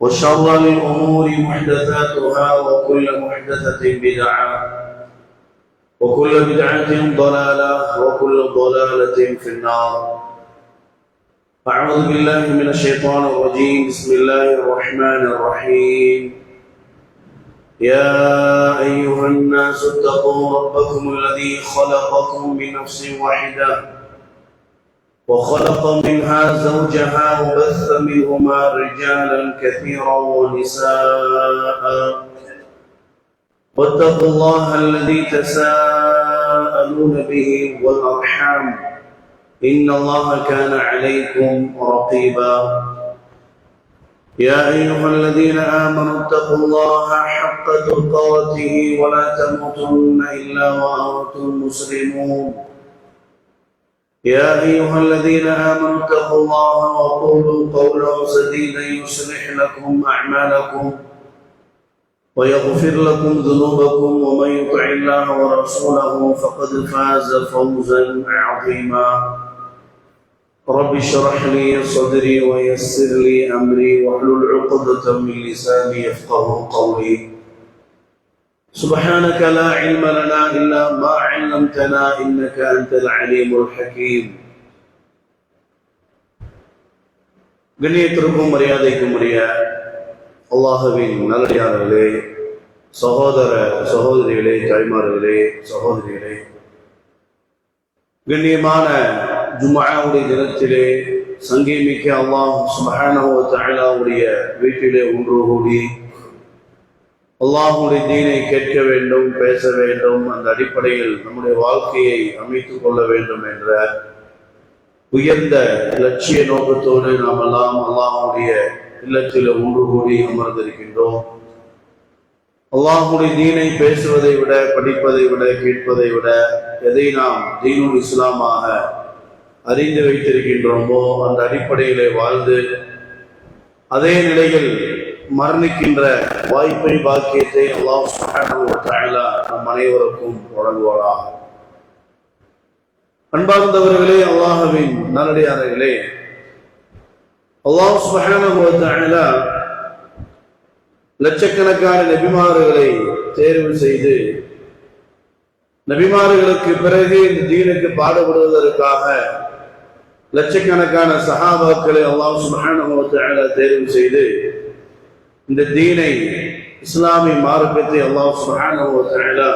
وشر الأمور محدثاتها وكل محدثة بدعة وكل بدعة ضلالة وكل ضلالة في النار. أعوذ بالله من الشيطان الرجيم. بسم الله الرحمن الرحيم. يا أيها الناس اتقوا ربكم الذي خلقكم من نفس واحدة وخلق منها زوجها وبث منهما رجالا كثيرا ونساء واتقوا الله الذي تساءلون به والأرحام إن الله كان عليكم رقيبا. يا أيها الذين آمنوا اتقوا الله حق تقاته ولا تموتن إلا وأنتم مسلمون. يا أيها الذين آمنوا اتقوا الله وقولوا قولا سديدا يصلح لكم أعمالكم ويغفر لكم ذنوبكم ومن يطع الله ورسوله فقد فاز فوزا عظيما. رب اشرح لي صدري ويسر لي أمري واحلل عقدة من لساني يفقهوا قولي. سبحانك لا علم لنا إلا ما علمتنا إنك أنت العليم الحكيم. கண்ணியத்திற்கும் மரியாதைக்கும் உரிய அல்லாஹ்வின் நல்லடியார்களே, சகோதர சகோதரிகளே, தாய்மார்களே, சகோதரிகளே, கண்ணியமான ஜும்ஆவுடைய தினத்திலே சங்கீமிக்க அல்லாஹ் சுப்ஹானஹு வ தஆலாவுடைய வீட்டிலே ஒன்று கூடி அல்லாஹ்வுடைய தீனை கேட்க வேண்டும், பேச வேண்டும், அந்த அடிப்படையில் நம்முடைய வாழ்க்கையை அமைத்துக் கொள்ள வேண்டும் என்ற உயர்ந்த லட்சிய நோக்கத்தோடு நாம் எல்லாம் அல்லாஹ்வுடைய இல்லத்தில் ஒன்று கூடி அமர்ந்திருக்கின்றோம். அல்லாஹ்வுடைய தீனை பேசுவதை விட, படிப்பதை விட, கேட்பதை விட எதை நாம் தீனுல் இஸ்லாமாக அறிந்து வைத்திருக்கின்றோமோ அந்த அடிப்படையிலே வாழ்ந்து அதே நிலையில் மரணிக்கின்ற வாய்ப்பை, பாக்கியத்தை அல்லாஹ் சுப்ஹானஹு வ தஆலா நம் அனைவருக்கும் வழங்குவாராக. அன்பார்ந்தவர்களே, அல்லாஹ்வின் நல்லடியார்களே, அல்லாஹ் சுப்ஹானஹு வ தஆலா லட்சக்கணக்கான நபிமார்களை தேர்வு செய்து நபிமார்களுக்கு பிறகு இந்த தீனுக்கு பாடுபடுவதற்காக லட்சக்கணக்கான சஹாபாக்களை அல்லாஹ் சுப்ஹானஹு வ தஆலா தேர்வு செய்து இந்த தீனை, இஸ்லாமிய மார்க்கத்தை அல்லாஹ் சுப்ஹானஹு வ தஆலா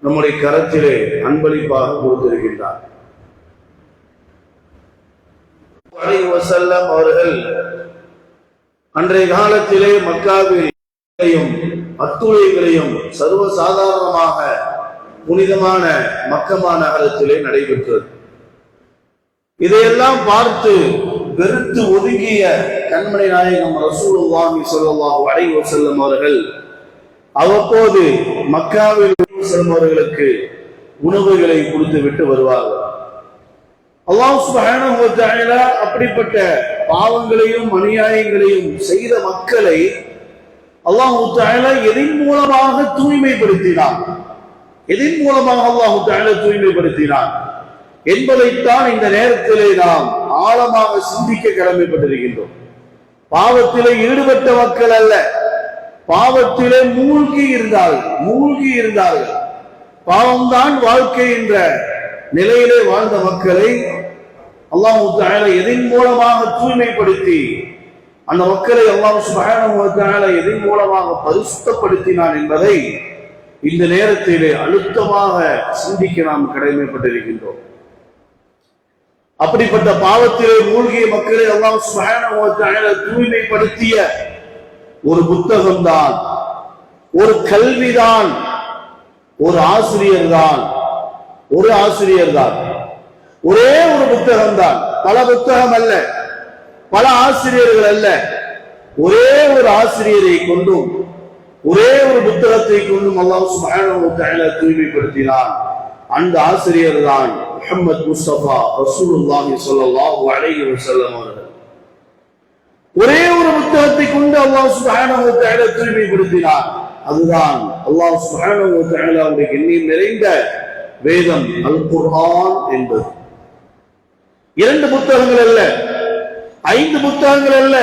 நம்முடைய கரத்திலே அன்பளிப்பாக கொடுத்திருக்கின்றார். அவர்கள் அன்றைய காலத்திலே மக்காவிலையும் அத்துழைகளையும் சர்வசாதாரணமாக புனிதமான மக்கமா நகரத்திலே நடைபெற்றது. இதையெல்லாம் பார்த்து வெறுத்து ஒதுங்கிய கண்மணி நாயகம் ரசூலுல்லாஹி ஸல்லல்லாஹு அலைஹி வஸல்லம் அவர்கள் அவ்வப்போது மக்காவில் செல்பவர்களுக்கு உணவுகளை கொடுத்து விட்டு வருவார்கள். அல்லாஹ் சுப்ஹானஹு வ தஆலா அப்படிப்பட்ட பாவங்களையும் அநியாயங்களையும் செய்த மக்களை அல்லாஹ் தஆலா எதன் மூலமாக தூய்மைப்படுத்தினார், எதன் மூலமாக அல்லாஹ் தஆலா தூய்மைப்படுத்தினார் என்பதைத்தான் இந்த நேரத்திலே நாம் ஆழமாக சிந்திக்க கடமைப்பட்டிருக்கின்றோம். பாவத்திலே ஈடுபட்ட மக்கள் அல்ல, பாவத்திலே மூழ்கி இருந்தார்கள். பாவம்தான் வாழ்க்கை என்ற நிலையிலே வாழ்ந்த மக்களை அல்லாஹ் தஆலா எதன் மூலமாக தூய்மைப்படுத்தி அந்த மக்களை அல்லாஹ் சுப்ஹானஹு வ தஆலா எதன் மூலமாக பரிசுத்தப்படுத்தினான் என்பதை இந்த நேரத்திலே அழுத்தமாக சிந்திக்க நாம் கடமைப்பட்டிருக்கின்றோம். அப்படிப்பட்ட பாவத்திலே மூழ்கிய மக்களை அல்லாஹ் சுப்ஹானஹு வ தஆலா தூய்மைப்படுத்திய ஒரு புத்தகம்தான், ஒரு கல்விதான், ஒரு ஆசிரியர் தான், ஒரே ஒரு புத்தகம்தான். பல புத்தகம் அல்ல, பல ஆசிரியர்கள் அல்ல, ஒரே ஒரு ஆசிரியரை கொண்டும் ஒரே ஒரு புத்தகத்தை கொண்டும் அல்லாஹ் சுப்ஹானஹு வ தஆலா தூய்மைப்படுத்தினான். அந்த ஆசிரியர் தான் முஹம்மது முஸ்தபா ரசூலுல்லாஹி ஸல்லல்லாஹு அலைஹி வஸல்லம் அவர்கள். ஒரே ஒரு புத்தகத்தை கொண்டு அல்லாஹ் சுப்ஹானஹு வ தஆலா தூய்மைப்படுத்தினார். அதுதான் அல்லாஹ் சுப்ஹானஹு வ தஆலாவுடைய எண்ணில் நிறைந்த வேதம் அல் குர்ஆன் என்பது. 2 புத்தகங்கள் அல்ல, 5 புத்தகங்கள் அல்ல,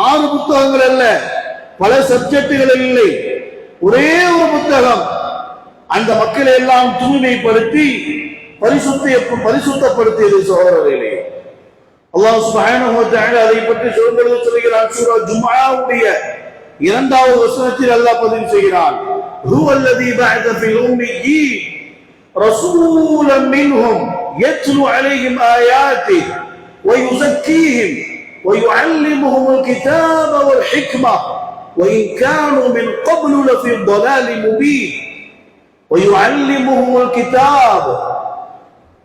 6 புத்தகங்கள் அல்ல, பல சப்ஜெக்டுகள் இல்லை, ஒரே ஒரு புத்தகம். அந்த மக்களை எல்லாம் தூய்மைப்படுத்தி பரிசுத்தப்படுத்தியது சகோதரர்களே. அல்லாஹ் சுப்ஹானஹு வ தஆலா அதை பற்றி சொல்கிறான். சூரா ஜும்ஆவுடைய 2வது வசனத்தில் அல்லாஹ் பதிவு செய்கிறான், ஹுவல்லதீ பஅஸ ஃபில் உம்மiyyin ரசூலன் மின்ஹும் யத்லு அலைஹிம் ஆயாத்திஹி வ யுஸக்கீஹிம் வ யுஅல்லிமுஹுமுல் கிதாப வல் ஹிக்ம வ இன் கானூ மின் க்பலு லஃபீ ضلالٍ முபீன் வ யுஅல்லிமுஹுமுல் கிதாப.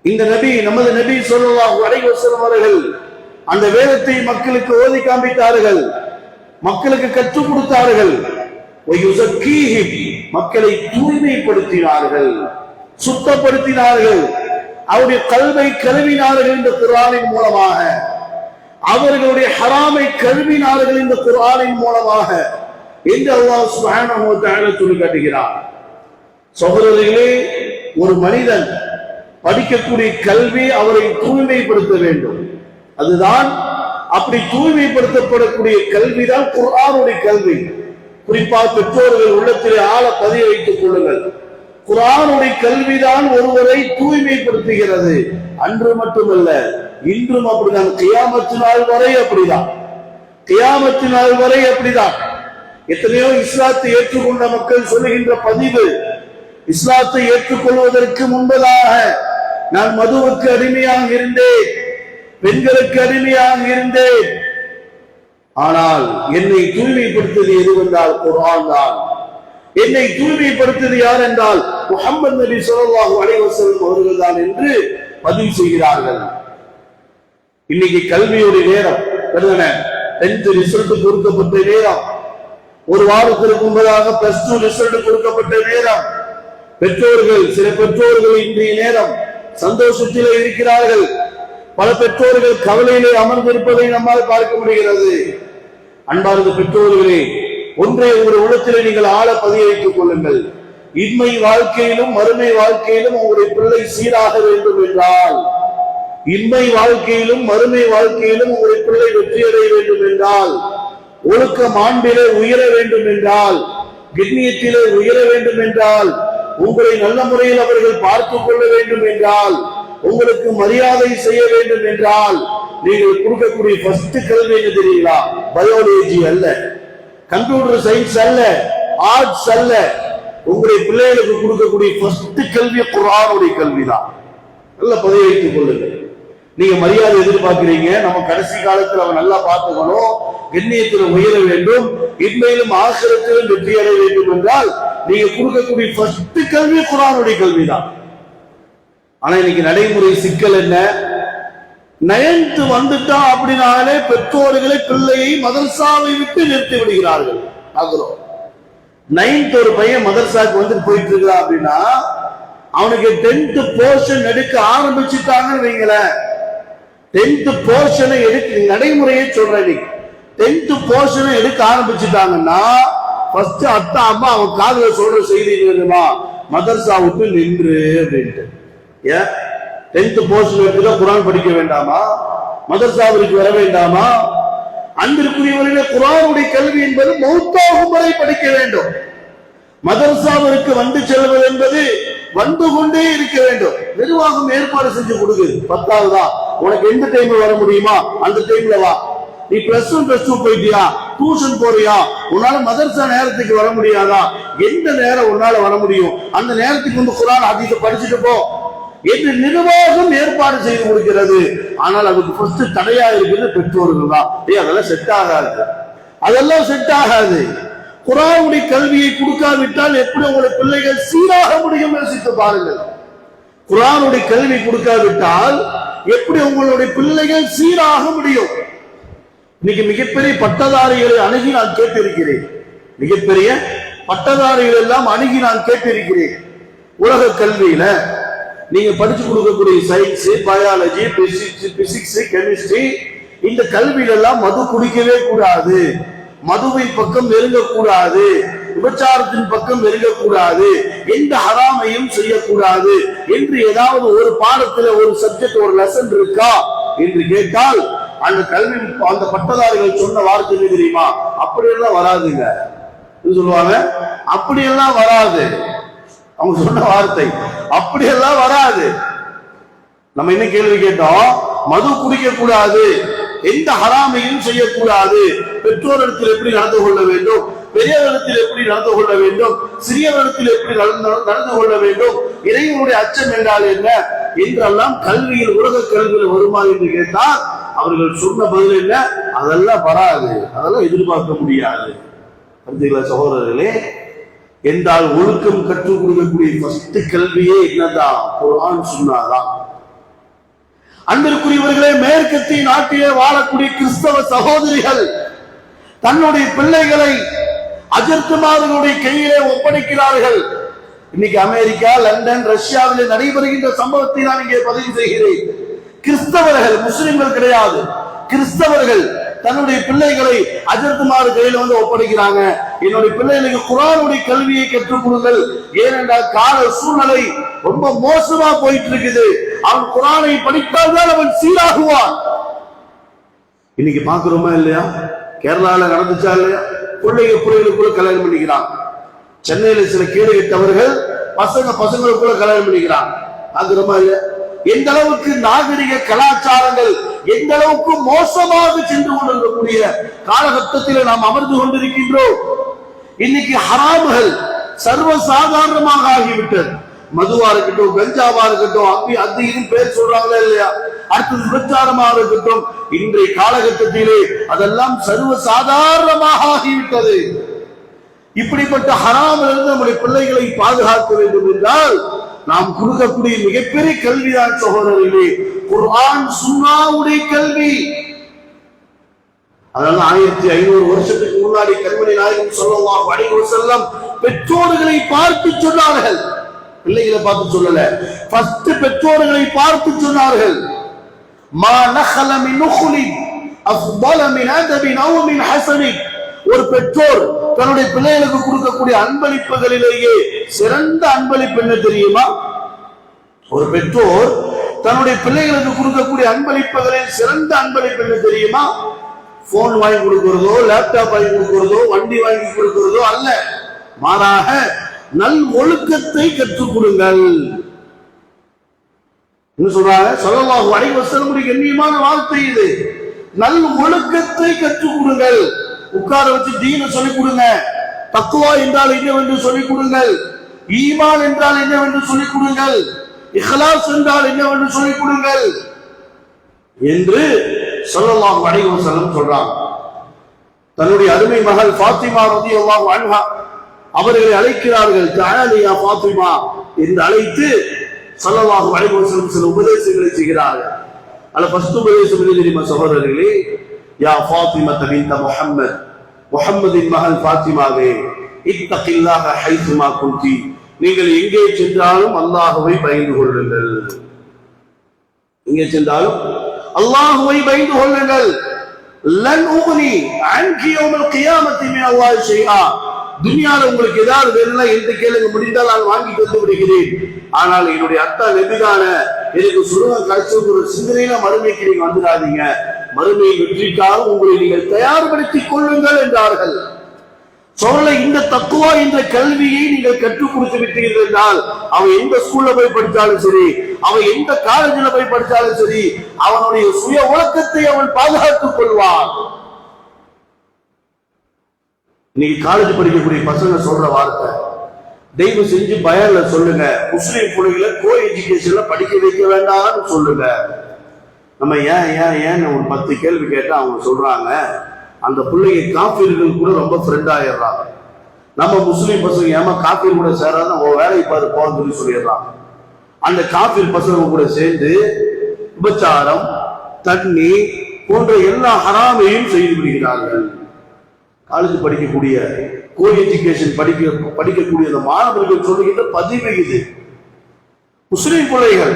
இந்த நபி, நமது நபி ஸல்லல்லாஹு அலைஹி வஸல்லம் அவர்கள் அந்த வேதத்தை மக்களுக்கு ஓதி காண்பித்தார்கள், மக்களுக்கு கற்றுக் கொடுத்தார்கள். மக்களை தூய்மைப்படுத்தினார்கள், சுத்தப்படுத்தினார்கள், அவருடைய கல்வை கழுவினார்கள் இந்த குர்ஆனின் மூலமாக, அவர்களுடைய ஹராமை கழுவினார்கள் இந்த குர்ஆனின் மூலமாக என்று அல்லாஹ் சுப்ஹானஹு வ தஆலா சொல்லி காட்டுகிறார். சகோதரர்களே, ஒரு மனிதன் படிக்கக்கூடிய கல்வி அவரை தூய்மைப்படுத்த வேண்டும். அதுதான், அப்படி தூய்மைப்படுத்தப்படக்கூடிய கல்விதான் குர்ஆனுடைய கல்வி. குறிப்பாக பெற்றோர்கள் உள்ளத்திலே ஆழ பதிய வைத்துக் கொள்ளுங்கள். குர்ஆனுடைய கல்விதான் ஒருவரை தூய்மைப்படுத்துகிறது. அன்று மட்டுமல்ல, இன்றும் அப்படிதான், கியாமத்து நாள் வரை அப்படிதான், கியாமத்து நாள் வரை அப்படிதான். எத்தனையோ இஸ்லாத்தை ஏற்றுக்கொண்ட மக்கள் சொல்லுகின்ற பதிவு, இஸ்லாத்தை ஏற்றுக்கொள்வதற்கு முன்பதாக நான் மதுவுக்கு அடிமையாக இருந்தேன், பெண்களுக்கு அடிமையாக இருந்தேன், ஆனால் என்னை தூய்மைப்படுத்தியது எதுவென்றால் குர்ஆன் தான். என்னை தூய்மைப்படுத்தியது யார் என்றால் முஹம்மது நபி ஸல்லல்லாஹு அலைஹி வஸல்லம் அவர்கள் தான் என்று பதிவு செய்கிறார்கள். இன்னைக்கு கல்வியுடைய நேரம், 10th ரிசல்ட் கொடுக்கப்பட்ட நேரம், ஒரு வாரத்திற்கு முன்பதாக +2 ரிசல்ட் கொடுக்கப்பட்ட நேரம். பெற்றோர்கள், சில பெற்றோர்கள் இன்றைய நேரம் சந்தோஷத்திலே இருக்கிறார்கள், பல பெற்றோர்கள் கவலையிலே அமர்ந்திருப்பதை நம்மால் பார்க்க முடிகிறது. அன்பார்ந்த பெற்றோர்களே, ஒன்றை உங்கள் உள்ளத்திலே நீங்கள் ஆழ பதிய வைத்துக் கொள்ளுங்கள். இன்மை வாழ்க்கையிலும் மறுமை வாழ்க்கையிலும் உங்களுடைய பிள்ளை சீராக வேண்டும் என்றால், இன்மை வாழ்க்கையிலும் மறுமை வாழ்க்கையிலும் உங்களுடைய பிள்ளை வெற்றியடைய வேண்டும் என்றால், ஒழுக்க மாண்பிலே உயர வேண்டும் என்றால், கண்ணியத்திலே உயர வேண்டும் என்றால், உங்களை நல்ல முறையில் அவர்கள் பார்த்துக் கொள்ள வேண்டும் என்றால், உங்களுக்கு மரியாதை செய்ய வேண்டும் என்றால், நீங்கள் கொடுக்கக்கூடிய ஃபர்ஸ்ட் கல்வி என்ன தெரியுங்களா? பயாலஜி அல்ல, கம்ப்யூட்டர் சயின்ஸ் அல்ல, ஆர்ட்ஸ் அல்ல. உங்களுடைய பிள்ளைகளுக்கு கொடுக்கக்கூடிய ஃபர்ஸ்ட் கல்வி குர்ஆனுடைய கல்விதான். நல்ல பதிவு வைத்துக் கொள்ளுங்கள். நீங்க மரியாதை எதிர்பார்க்கிறீங்க, நம்ம கடைசி காலத்தில் அவன் நல்லா பார்த்துக்கணும், கண்ணியத்தில் உயர வேண்டும், இன்மையிலும் ஆகிரத்திலும் வெற்றி அடைய வேண்டும் என்றால் நீங்க கொடுக்கக்கூடிய ஃபர்ஸ்ட் கல்வி குர்ஆனுடைய கல்விதான். ஆனா இன்னைக்கு நடைமுறை சிக்கல் என்ன? 9th வந்துட்டா அப்படினாலே பெற்றோர்களை பிள்ளையை மதரசாவை விட்டு நிறுத்தி விடுகிறார்கள். 9th ஒரு பையன் மதரசாக்கு வந்துட்டு போயிட்டு இருக்கா அப்படின்னா அவனுக்கு 10th போர்ஷன் எடுக்க ஆரம்பிச்சுட்டாங்கன்னு வைங்களேன். 10th போர்ஷனை எடுக்க, நடைமுறையே சொல்றேன், 10th போர்ஷனை எடுக்க ஆரம்பிச்சுட்டாங்கன்னா ஃபர்ஸ்ட் அத்தா அம்மா அவன் காதுல சொல்ற செய்தி வேணுமா, மதரசா விட்டு நின்று அப்படின்ட்டு. ஏன் 10th போர்ஷன் எடுத்துதான் குர்ஆன் படிக்க வேண்டாமா? மதரசாவிற்கு வர வேண்டாமா? அன்பிற்குரியவர்களே, குர்ஆனுடைய கல்வி என்பது மௌத்தாகும் வரை படிக்க வேண்டும். மதரசாவிற்கு வந்து செல்வது என்பது வந்து கொண்டே இருக்க வேண்டும். நிர்வாகம் ஏற்பாடு செஞ்சு கொடுக்குது. 10ஆவதா, உனக்கு எந்த டைம்ல வர முடியுமா அந்த டைம்ல வா. நீ +1 +2 போயிட்டியா, டியூஷன் போறியா, உன்னால மதரசா நேரத்துக்கு வர முடியாதா, எந்த நேரம் உன்னால வர முடியும் அந்த நேரத்துக்கு வந்து குர்ஆன் ஹதீஸை படிச்சுட்டு போ என்று நிர்வாகம் ஏற்பாடு செய்து கொடுக்கிறது. ஆனால் அதுக்கு ஃபர்ஸ்ட் தடையா இருக்கிறது பெற்றோர்கள் தான். அதெல்லாம் செட் ஆகாது, அதெல்லாம் செட் ஆகாது. குர்ஆனுடைய கல்வியை கொடுக்காவிட்டால் எப்படி உங்களுடைய பிள்ளைகள் சீராக முடியும் யோசித்து பாருங்கள். குர்ஆனுடைய கல்வி கொடுக்காவிட்டால் எப்படி உங்களுடைய பிள்ளைகள் சீராக முடியும்? இன்னைக்கு மிகப்பெரிய பட்டதாரிகளை அணுகி நான் கேட்டிருக்கிறேன், மிகப்பெரிய பட்டதாரிகள் எல்லாம் அணுகி நான் கேட்டிருக்கிறேன். உலக கல்வியில நீங்க படிச்சு கொடுக்கக்கூடிய சயின்ஸ், பயாலஜி, பிசிக்ஸ், கெமிஸ்ட்ரி, இந்த கல்வியில எல்லாம் மது குடிக்கவே கூடாது, மதுவின் பக்கம் நெருங்கக்கூடாது, விபச்சாரத்தின் பக்கம் நெருங்கக்கூடாது, எந்த ஹராமையும் செய்யக்கூடாது என்று ஏதாவது ஒரு பாடத்துல ஒரு சப்ஜெக்ட், ஒரு லெசன் இருக்கா என்று கேட்டால் அந்த கல்வி அந்த பட்டதாரிகள் சொன்ன வார்த்தை என்ன தெரியுமா? அப்படியெல்லாம் வராதுங்க சொல்லுவாங்க. அப்படியெல்லாம் வராது. அவங்க சொன்ன வார்த்தை அப்படியெல்லாம் வராது. நம்ம என்ன கேள்வி கேட்டோம்? மது குடிக்க கூடாது, எந்த ஹராமையும் செய்யக்கூடாது, பெற்றோரிடத்தில் எப்படி நடந்து கொள்ள வேண்டும், பெரியவரிடத்தில் எப்படி நடந்து கொள்ள வேண்டும், சிறியவரிடத்தில் எப்படி நடந்து கொள்ள வேண்டும், இறைவனுடைய அச்சம் என்றால் என்ன என்றெல்லாம் கல்வியில் உலக கல்வியில் வருமா என்று கேட்டால் அவர்கள் சொன்ன பதில் என்ன? அதெல்லாம் வராது, அதெல்லாம் எதிர்பார்க்க முடியாது. சகோதரர்களே, என்றால் ஒழுக்கம் கற்றுக் கொடுக்கக்கூடிய ஃபர்ஸ்ட் கல்வியே என்னதான்? குர்ஆன் சுன்னாதான். அன்பிற்குரியவர்களே, மேற்கத்திய நாட்டிலே வாழக்கூடிய கிறிஸ்தவ சகோதரிகள் தன்னுடைய பிள்ளைகளை அஜர்த்துமார்களுடைய கையிலே ஒப்படைக்கிறார்கள். இன்னைக்கு அமெரிக்கா, லண்டன், ரஷ்யாவிலே நடைபெறுகின்ற சம்பவத்தை நான் இங்கே பதிவு செய்கிறேன். கிறிஸ்தவர்கள், முஸ்லிம்கள் கிடையாது, கிறிஸ்தவர்கள் தன்னுடைய பிள்ளைகளை அஜர்த்துமாறு கையில ஒப்படைக்கிறாங்க. என்னுடைய பிள்ளைகளுக்கு குர்ஆனுடைய கல்வியை கற்றுக் கொடுங்கள், ஏனென்றால் கால சூழ்நிலை ரொம்ப மோசமா போயிட்டு இருக்குது, அவன் குர்ஆனை படித்தால்தான் அவன் சீராகுவான். இன்னைக்கு பாக்குறோமா இல்லையா? கேரளால நடந்துச்சா இல்லையா? பிள்ளைகளுக்குள்ள கல்யாணம் பண்ணிக்கிறான். சென்னையில சில கேடு கெட்டவர்கள் பசங்களுக்குள்ள கல்யாணம் பண்ணிக்கிறான். பாக்குறோமா இல்லையா? எந்த அளவுக்கு நாகரிக கலாச்சாரங்கள் எந்த அளவுக்கு மோசமாக சென்று கொண்டிருக்கக்கூடிய காலகட்டத்தில் நாம் அமர்ந்து கொண்டிருக்கின்றோம். இன்னைக்கு ஹராம்கள் சர்வசாதாரணமாக ஆகிவிட்டது. மதுவா இருக்கட்டும், கஞ்சாவா இருக்கட்டும், அது இது பேர் சொல்றாங்களா இல்லையா, அடுத்தது விபச்சாரமாக இருக்கட்டும், இன்றைய காலகட்டத்திலே அதெல்லாம் சர்வசாதாரணமாக ஆகிவிட்டது. இப்படிப்பட்ட ஹராமிலிருந்து நம்முடைய பிள்ளைகளை பாதுகாக்க வேண்டும் என்றால் நாம் கொடுக்கக்கூடிய மிகப்பெரிய கல்விதான் சகோதரர்களே குர்ஆன் சுன்னாவுடைய கல்வி. அதனால 1500 வருஷத்துக்கு முன்னாடி கண்மணி நாயகம் ஸல்லல்லாஹு அலைஹி வஸல்லம் பெற்றோர்களை பார்த்து சொன்னார்கள், பிள்ளைகளை பார்த்து சொல்லல, ஃபர்ஸ்ட் பெற்றோர்களை பார்த்து சொன்னார்கள். மா நഖல மின் நுഖ்லி அஃضل மின் அதபின் அவ் மின் ஹஸனி. ஒரு பெற்றோர் தன்னுடைய பிள்ளைகளுக்கு கொடுக்கக்கூடிய அன்பளிப்புகளிலேயே சிறந்த அன்பளிப்பு என்ன தெரியுமா? ஒரு பெற்றோர் தன்னுடைய பிள்ளைகளுக்கு கொடுக்கக்கூடிய அன்பளிப்புகளில் சிறந்த அன்பளிப்பு என்ன தெரியுமா? போன் வாங்கி கொடுக்கிறதோ, லேப்டாப் வாங்கி கொடுக்கிறதோ, வண்டி வாங்கி கொடுக்கிறதோ அல்ல, மாறாக நல் ஒழுக்கத்தை கற்றுக் கொடுங்கள். என்ன சொல்றாங்க? ஸல்லல்லாஹு அலைஹி வஸல்லம் கண்ணியமான வார்த்தை இது. நல் ஒழுக்கத்தை கற்றுக் கொடுங்கள். உட்கார வச்சு தீன சொல்லிக் கொடுங்க. தக்வா என்றால் என்னவென்று சொல்லிக் கொடுங்கள். ஈமான் என்றால் என்னவென்று சொல்லிக் கொடுங்கள். இஹ்லாஸ் என்றால் என்னவென்று சொல்லிக் கொடுங்கள் என்று ஸல்லல்லாஹு அலைஹி வஸல்லம் சொல்றாங்க. தன்னுடைய அருமை மகள் ஃபாத்திமா ரலியல்லாஹு அன்ஹா அவர்களை அழைக்கிறார்கள். தஆலி யா ஃபாத்திமா என்று அழைத்து ஸல்லல்லாஹு அலைஹி வஸல்லம் சில உபதேசங்களை செய்கிறார்கள். அல்ல ஃபர்ஸ்ட் உபதேசம் என்ன தெரியுமா சகோதரர்களே? யா ஃபாத்திமா பின்த் முஹம்மத், முஹம்மதின் மகள் ஃபாத்திமாவே, இத்தகில்லாஹ ஹைதுமா குந்தி, நீங்கள் எங்கே சென்றாலும் அல்லாஹ்வை பயந்து கொள்ளுங்கள். எங்கே சென்றாலும் அல்லாஹ்வை பயந்து கொள்ளுங்கள். லன் உக்னி அன்கி யௌமல் கியாமத்தி மின் அல்லாஹ் ஷைஆ. துனியால உங்களுக்கு ஏதாவது வேணும்னா என்கிட்ட கேளுங்க, முடிந்தால் நான் வாங்கி தந்து விடுகிறேன். ஆனால் என்னுடைய அத்தா நபிதான எனக்கு சுருகம் கிடைச்ச ஒரு சிந்தனையில மறுமைக்கு நீங்க வந்துடாதீங்க, மறுமையை வெற்றிக்காக உங்களை நீங்கள் தயார்படுத்திக் கொள்ளுங்கள் என்றார்கள். சொல்ல இந்த தக்குவா என்ற கல்வியை நீங்கள் கற்றுக் கொடுத்து விட்டீர்கள் என்றால் அவன் எந்த ஸ்கூல்ல போய் படித்தாலும் சரி, அவன் எந்த காலேஜில் போய் படித்தாலும் சரி, அவனுடைய சுய ஒழுக்கத்தை அவன் பாதுகாத்துக் கொள்வான். இன்னைக்கு காலேஜ் படிக்கக்கூடிய பசங்க சொல்ற வார்த்தை, தயவு செஞ்சு பயன்ல சொல்லுங்க, முஸ்லீம் பிள்ளைகளை கோ எஜுகேஷன்ல படிக்க வைக்க வேண்டாம்னு சொல்லுங்க. நம்ம ஏன் ஒரு 10 கேள்வி கேட்டா அவங்க சொல்றாங்க, அந்த பிள்ளைங்க காஃபிர்கள் கூட ரொம்ப ஃப்ரெண்ட் ஆயிடுறாங்க. நம்ம முஸ்லீம் பசங்க ஏமா காஃபிர் கூட சேராத உன் வேலையை பாரு போன்னு சொல்லிடுறாங்க. அந்த காஃபிர் பசங்க கூட சேர்ந்து விபச்சாரம், தண்ணி போன்ற எல்லா ஹராமையும் செய்து விடுகிறார்கள். காலேஜ் படிக்கக்கூடிய கோ எஜுகேஷன் படிக்கக்கூடிய அந்த மாணவர்கள் சொல்லுகின்ற பதிவு இது. முஸ்லீம் பிள்ளைகள்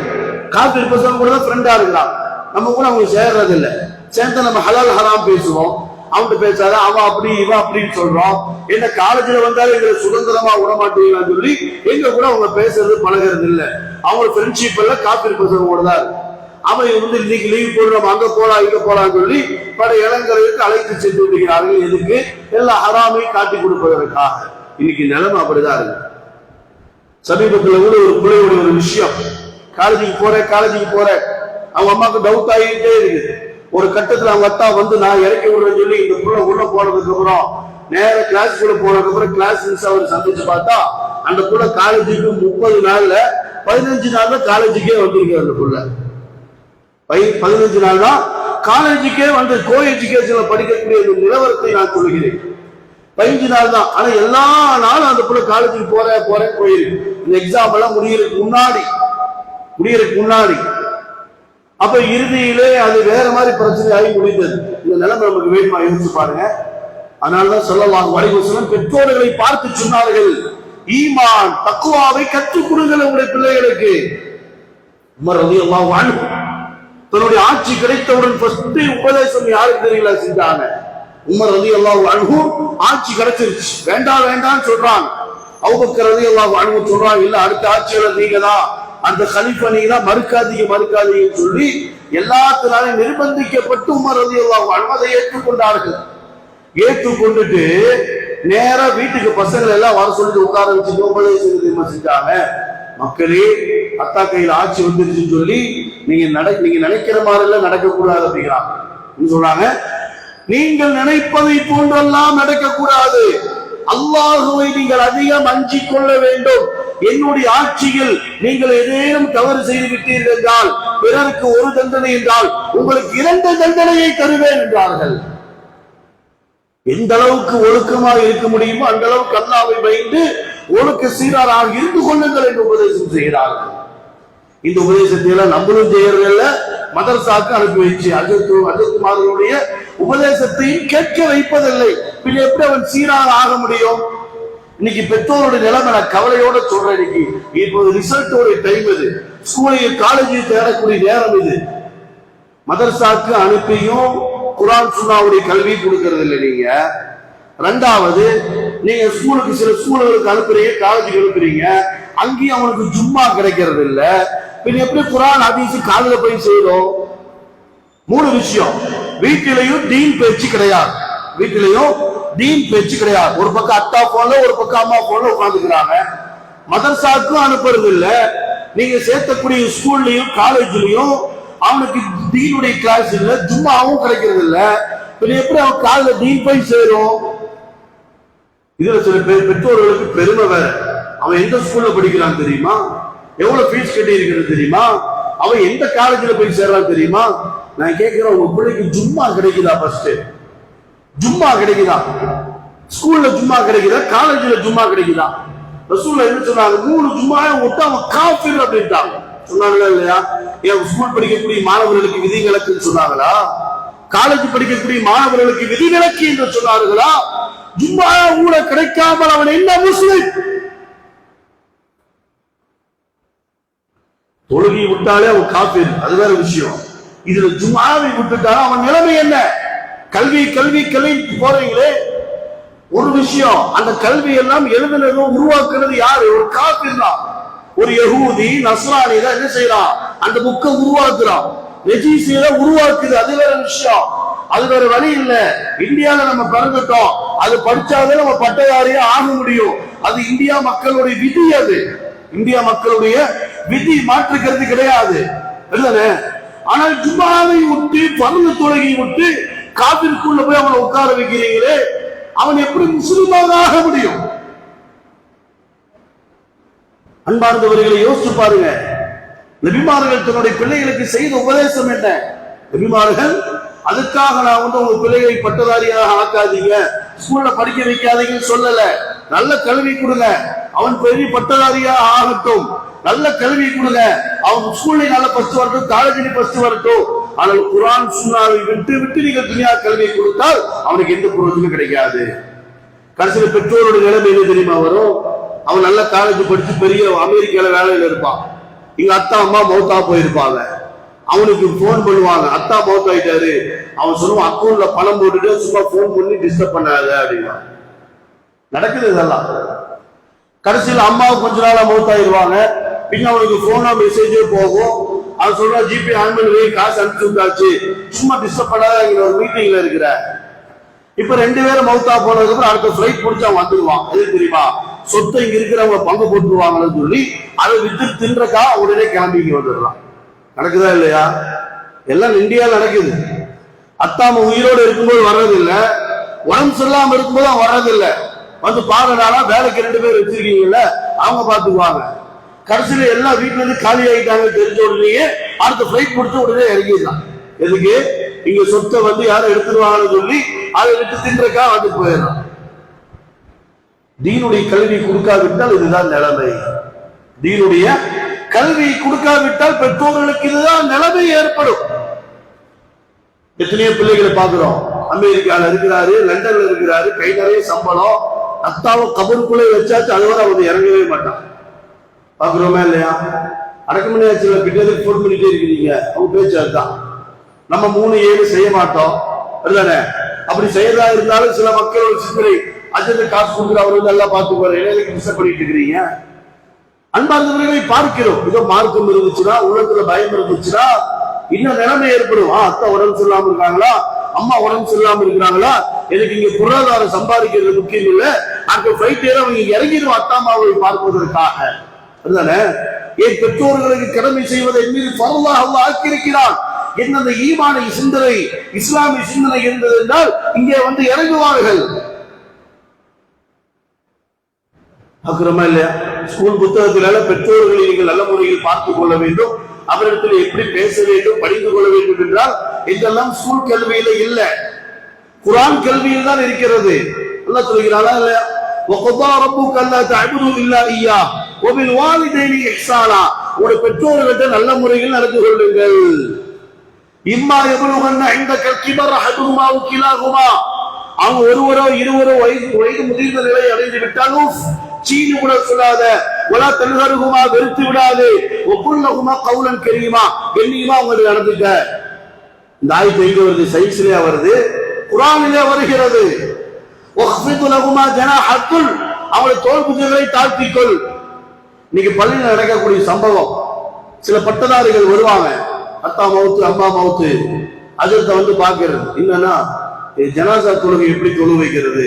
காஃபிர் பசங்க கூட தான் ஃப்ரெண்டா இருக்கிறான், நம்ம கூட அவங்க சேர்றது இல்லை. சேர்ந்து நம்ம ஹலால் ஹராம் பேசுவோம், அவன்கிட்ட பேசாத அவன் அப்படி இவன் அப்படின்னு சொல்றோம். என்ன காலேஜ்ல வந்தாலும் எங்களை சுதந்திரமா விட மாட்டீங்கன்னு சொல்லி எங்க கூட அவங்க பேசுறது பழகிறது இல்லை. அவங்க ஃப்ரெண்ட்ஷிப் எல்லாம் காஃபிர் பசங்க கூட தான் இருக்கு. அவன் இன்னைக்கு லீவ் போடுறோம், அங்க போலாம் இங்க போலான்னு சொல்லி பல இளங்கரைக்கு அழைத்து சென்று விடுகிறார்கள். எதுக்கு? எல்லா ஹராமையும் காட்டி கொடுப்பதற்காக. இன்னைக்கு நிலைமை அப்படிதான் இருக்கு. சமீபத்தில் கூட ஒரு பிள்ளையுடைய ஒரு விஷயம், காலேஜுக்கு போற அவங்க அம்மாவுக்கு டவுட் ஆகிட்டே இருக்குது. ஒரு கட்டத்துல அவங்க அத்தா நான் இறக்கி விடுறேன்னு சொல்லி இந்த பிள்ளை உள்ள போனதுக்கு அப்புறம் நேர கிளாஸ்க்குள்ள போனதுக்கு அப்புறம் கிளாஸ் மிஸ் அவர் சந்திச்சு பார்த்தா அந்த பிள்ளை காலேஜுக்கு 30 நாள்ல 15 நாள் தான் காலேஜுக்கே வந்திருக்கு. அந்த பிள்ளை 15 நாள் தான் காலேஜுக்கே வந்து கோ எஜுகேஷன்ல படிக்கக்கூடிய நிலவரத்தை நான் சொல்கிறேன். 15 நாள் தான். ஆனா எல்லா நாளும் அந்த பிள்ளை காலேஜுக்கு போறேன் போயிருக்கு. இந்த எக்ஸாம் எல்லாம் முடியறதுக்கு முன்னாடி அப்ப இறுதியிலே அது வேற மாதிரி பிரச்சனை ஆகி முடிந்தது. இந்த நிலைமை நமக்கு வேணுமா? யோசிச்சு பாருங்க. அதனாலதான் ஸல்லல்லாஹு அலைஹி வஸல்லம் பெற்றோர்களை பார்த்து சொன்னார்கள், ஈமான் தக்வாவை கற்றுக் கொடுங்கள் உங்களுடைய பிள்ளைகளுக்கு. உமர் ரலியல்லாஹு அன்ஹு தன்னுடைய ஆட்சி கிடைத்தவுடன் ஃபர்ஸ்ட் உபதேசம் யாருக்கு தெரியல செஞ்சாங்க? உமர் ரலியல்லாஹு அன்ஹு ஆட்சி கிடைச்சிருச்சு, வேண்டாம் சொல்றாங்க. அபூபக்கர் ரலியல்லாஹு அன்ஹு சொல்றாங்க, இல்ல அடுத்த ஆட்சியாளர் நீங்க தான், அந்த கலீஃபா நீங்க தான், மறுக்காதீங்கன்னு சொல்லி எல்லாத்தினாலும் நிர்பந்திக்கப்பட்டு உமர் ரலியல்லாஹு அன்ஹு அதை ஏற்றுக்கொண்டார்கள். ஏற்றுக்கொண்டுட்டு நேரா வீட்டுக்கு பசங்களை எல்லாம் வர சொல்லிட்டு உட்கார வச்சு உபதேசம் செஞ்சாங்க. மக்களே, அத்தா கையில் ஆட்சி வந்துருச்சுன்னு சொல்லி நீங்க நினைக்கிற மாதிரி எல்லாம் நடக்க கூடாது அப்படிங்கிறாங்க. சொல்றாங்க, நீங்கள் நினைப்பதை போன்றெல்லாம் நடக்கக்கூடாது. அல்லாஹுவை நீங்கள் அதிகம் அஞ்சிக் கொள்ள வேண்டும். என்னுடைய ஆட்சியில் நீங்கள் ஏதேனும் தவறு செய்து விட்டீர்கள் என்றால், பிறருக்கு ஒரு தண்டனை என்றால் உங்களுக்கு 2 தண்டனையை தருவேன் என்றார்கள். எந்த அளவுக்கு ஒழுக்கமாக இருக்க முடியுமோ அந்த அளவுக்கு அல்லாஹ்வை பயந்து ஒழுக்க சீராராக இருந்து கொள்ளுங்கள் என்று உபதேசம் செய்கிறார்கள். இந்த உபதேசத்தை எல்லாம் நம்மளும் செய்யறதில்ல, மதரசாக்கு அனுப்பி வச்சு அஜத்துமார்களுடைய உபதேசத்தையும் கேட்க வைப்பதில்லை. பின் எப்படி அவன் சீராக ஆக முடியும்? இன்னைக்கு பெற்றோருடைய நிலைமை நான் கவலையோட சொல்றேன். இன்னைக்கு இப்போது ரிசல்ட்டோடைய டைம் இது, ஸ்கூலையும் காலேஜையும் தேடக்கூடிய நேரம் இது. மதரசாக்கு அனுப்பியும் குர்ஆன் சுன்னாவுடைய கல்வி கொடுக்கறது இல்லை நீங்க. ரெண்டாவது, நீங்க சில ஸ்கூலுக்கு அனுப்புறீங்க, காலேஜுக்கு அனுப்புறீங்க, அங்கேயும் அவனுக்கு ஜும்மா கிடைக்கிறது இல்ல. பின் எப்படி குர்ஆன் ஹதீஸ் காதுல போய் செய்யறோம்? 3 விஷயம். வீட்டிலையும் தீன் பேச்சு கிடையாது. ஒரு பக்கம் அத்தா போன்ல, ஒரு பக்கம் அம்மா போன்ல உட்காந்துக்கிறாங்க. மதரசாக்கும் அனுப்புறது இல்ல. நீங்க சேர்த்தக்கூடிய ஸ்கூல்லயும் காலேஜ்லயும் அவனுக்கு தீனுடைய கிளாஸ் இல்ல, ஜும்மாவும் கிடைக்கிறது இல்ல. எப்படி அவன் காலைல தீன் போய் சேரும்? இதுல சில பேர் பெற்றோர்களுக்கு பெருமை வேற. அவன் எந்த ஸ்கூல்ல படிக்கிறான் தெரியுமா? எவ்வளவு ஃபீஸ் கட்டி இருக்கிறது தெரியுமா? அவன் எந்த காலேஜ்ல போய் சேர்றான் தெரியுமா? நான் கேட்கிறேன், உங்க பிள்ளைக்கு ஜும்மா கிடைக்குதா? ஃபர்ஸ்ட் ஜும்மா கிடைக்குதா? ஸ்கூல்ல ஜும்மா கிடைக்குதா? காலேஜ்ல ஜும்மா கிடைக்குதா? ரசூலுல்லாஹ் என்ன சொன்னாங்க? 3 ஜும்மாவை விட்டு அவன் காஃபிர் அப்படின்ட்டாங்க. சொன்னாங்களா இல்லையா? ஏன் ஸ்கூல் படிக்கக்கூடிய மாணவர்களுக்கு விதிவிலக்குன்னு சொன்னாங்களா? காலேஜ் படிக்கக்கூடிய மாணவர்களுக்கு விதிவிலக்கு என்று சொன்னார்களா? ஜும்மா கூட கிடைக்காமல் அவன் என்ன முஸ்லிம்? தொழுகை விட்டாலே அவன் காஃபிர், அது வேற விஷயம். இதுல ஜும்மாவை விட்டுட்டாலும் அவன் நிலைமை என்ன? கல்வி போறீங்களே, ஒரு விஷயம். அந்த கல்வி எல்லாம் எழுதுனதும் உருவாக்குறது யாரு? ஒரு காஃபிர் தான். ஒரு யஹூதி நஸ்ரானி தான் என்ன செய்யறான்? அந்த புக்கை உருவாக்குறான், ரெஜிஸ்ட்ரியில உருவாக்குது. அது வேற விஷயம், அது வேற வழி இல்ல. இந்தியாவில நம்ம பிறந்துட்டோம், அது படிச்சாதான் நம்ம பட்டதாரியா ஆக முடியும். அது இந்தியா மக்களுடைய விதி. அது இந்தியா மக்களுடைய விதி, மாற்றுக்கிறது கிடையாது. ஆனால் ஜும்மாவை விட்டு, பருவ தொழுகை விட்டு காபிற்குள்ள போய் அவனை உட்கார வைக்கிறீங்களே, அவன் எப்படி முஸ்லிமாக ஆக முடியும்? அன்பார்ந்தவர்களை யோசிச்சு பாருங்க. நபிமார்கள் தன்னுடைய பிள்ளைகளுக்கு செய்த உபதேசம் என்ன? நபிமார்கள் அதுக்காக நான் உங்க பிள்ளைகளை பட்டதாரியாக ஆக்காதீங்க, ஸ்கூல்ல படிக்க வைக்காதீங்கன்னு சொல்லல. நல்ல கல்வி கொடுங்க, அவன் பெரிய பட்டதாரியாக ஆகட்டும். நல்ல கல்வி கொடுங்க, அவன் ஸ்கூல்ல நல்ல ஃபர்ஸ்ட் வரட்டும், காலேஜ்ல ஃபர்ஸ்ட் வரட்டும். ஆனால் குர்ஆன் சுன்னாவை விட்டு நீங்க துனியா கல்வியை கொடுத்தால் அவனுக்கு எந்த பிரயோஜனமும் கிடைக்காது. கடைசியில் பெற்றோரோட நிலைமை என்ன தெரியுமா வரும்? அவன் நல்ல காலேஜ் படிச்சு பெரிய அமெரிக்கால வேலையில இருப்பான். இங்க அத்தா அம்மா மௌத்தா போயிருப்பாங்க. அவனுக்கு போன் பண்ணுவாங்க, அத்தா மௌத் ஆயிட்டாரு. அவன் சொல்லுவான், அக்கௌண்ட்ல பணம் போட்டுட்டு சும்மா போன் பண்ணி டிஸ்டர்ப் பண்ணாத அப்படின்னா. நடக்குது இதெல்லாம். கடைசியில் அம்மாவுக்கு கொஞ்ச நாளா மௌத் ஆயிடுவாங்க. பின்ன அவனுக்கு போனா மெசேஜே போகும், அவன் சொல்றா ஜிபே ஆன் பண்ணி காசு அனுப்பிச்சு விட்டாச்சு, சும்மா டிஸ்டர்ப் பண்ணாத, இங்க ஒரு மீட்டிங்ல இருக்கிற. இப்ப 2 பேரும் மவுத்தா போனதுக்கு அப்புறம் அடுத்த ஃபிளைட் பிடிச்சு அவன் வந்துடுவான். எது தெரியுமா? சொத்தை இங்க இருக்கிறவங்க பங்கு போட்டுருவாங்கன்னு சொல்லி அதை வித்து தின்றக்கா உடனே கிளம்பி இங்க வந்துடுறான். நடக்குதா இல்லையா? எல்லாம் இந்தியாவில் நடக்குது. அத்தாம உயிரோடு இருக்கும்போது வர்றதில்லை, உடம்பு சொல்லாம இருக்கும்போது அவன் வர்றதில்லை. வந்து பாருனால வேலைக்கு 2 பேர் வச்சிருக்கீங்கல்ல, அவங்க பாத்துக்குவாங்க. கடைசியில எல்லா வீட்டுல இருந்து காலி ஆகிட்டாங்க தெரிஞ்ச உடனே அடுத்த ஃபிளைட் பிடிச்ச உடனே இறங்கிடலாம். எதுக்கு? இங்க சொத்தை வந்து யாரும் எடுத்துருவாங்கன்னு சொல்லி அதை விட்டு தின்றக்கா வந்து போயிடலாம். தீனுடைய கல்வி கொடுக்காவிட்டால் இதுதான் நிலைமை. தீனுடைய கல்வி கொடுக்காவிட்டால் பெற்றோர்களுக்கு இதுதான் நிலைமை ஏற்படும். எத்தனையோ பிள்ளைகளை பார்க்கிறோம். அமெரிக்கால இருக்கிறாரு, லண்டன்ல இருக்கிறாரு, கை நிறைய சம்பளம், அத்தாவை கபருக்குள்ளே வச்சாச்சு, அதுவரை அவர் இறங்கவே மாட்டான். பாக்குறோமா இல்லையா? அடக்கமணியாச்சு கிட்டே போன் பண்ணிட்டே இருக்கிறீங்க, அவங்க பேச்சாதான். நம்ம 3-7 செய்ய மாட்டோம் இல்லைன்னு. அப்படி செய்யறதா இருந்தாலும் சில மக்கள் ஒரு சிந்தனை, அஜத்தை காசு கொடுக்குற அவரு நல்லா பார்த்துக்குவாரு, இடையில மிஸ் பண்ணிட்டு இருக்கிறீங்க. அன்பார்ந்தவர்களை பார்க்கிறோம். இதோ மார்க்கம் இருந்துச்சுன்னா, உள்ளத்துல பயம் இருந்துச்சுன்னா இன்னும் நிலைமை ஏற்படும். அத்தா உடம்பு சொல்லாம இருக்காங்களா, அம்மா உடம்பு சொல்லாம இருக்கிறாங்களா, எனக்கு இங்க பொருளாதாரம் சம்பாதிக்கிறது முக்கியம் இல்லை, அங்க ஃபிளைட் ஏற அவங்க இறங்கிடும் அத்தாமாவை பார்ப்பதற்காக. அதுதானே என் பெற்றோர்களுக்கு கடமை செய்வதை மீது பரவாக அல்லாஹ் ஆக்கியிருக்கிறான். என்ன ஈமானை சிந்தனை, இஸ்லாமிய சிந்தனை இருந்தது என்றால் இங்கே வந்து இறங்குவார்கள். அக்குறமா இல்லையா? ஸ்கூல் புத்தகத்தினால பெற்றோர்களை நீங்கள் நல்ல முறையில் பார்த்துக் கொள்ள வேண்டும், அவரிடத்தில் எப்படி பேச வேண்டும், படித்துக் கொள்ள வேண்டும் என்றால் இதெல்லாம் ஸ்கூல் கல்வியில இல்ல, குர்ஆன் கல்வியில் தான் இருக்கிறது. அல்லாஹ் சொல்கிறானா இல்லையா? وَقَضَى رَبُّكَ أَلَّا تَعْبُدُوا إِلَّا إِيَّاهُ وَبِالْوَالِدَيْنِ إِحْسَانًا. உங்களுடைய பெற்றோர்களிட்ட நல்ல முறையில் நடந்து கொள்ளுங்கள். இம்மா யபுலுகன்ன இந்தக கிபர் அஹதுஹுமா அவ் கிலாஹுமா, அவங்க ஒருவரோ இருவரோ வயது முதிர்ந்த நிலை அடைந்து விட்டாலும் சீனு கூட சொல்லாத, வலா தன்ஹருஹுமா, வெறுத்து விடாது, வகுல்லஹுமா கௌலன் கரீமா, கண்ணியமா உங்களுக்கு நடந்துக்க. இந்த ஆயத்து எங்க வருது? சைஸ்லயா வருது, குர்ஆனிலே வருகிறது. வக்ஃபிது லஹுமா ஜனாஹத்துல், அவங்களுடைய தோள் புஜங்களை தாழ்த்திக்கொள். இன்னைக்கு பள்ளியில் நடக்கக்கூடிய சம்பவம், சில பட்டதாரிகள் வருவாங்க, அத்தா மவுத்து அம்மா மவுத்து, அஜத்தை வந்து பாக்குறது என்னன்னா ஜனாசா தொழுகை எப்படி தொழு வைக்கிறது.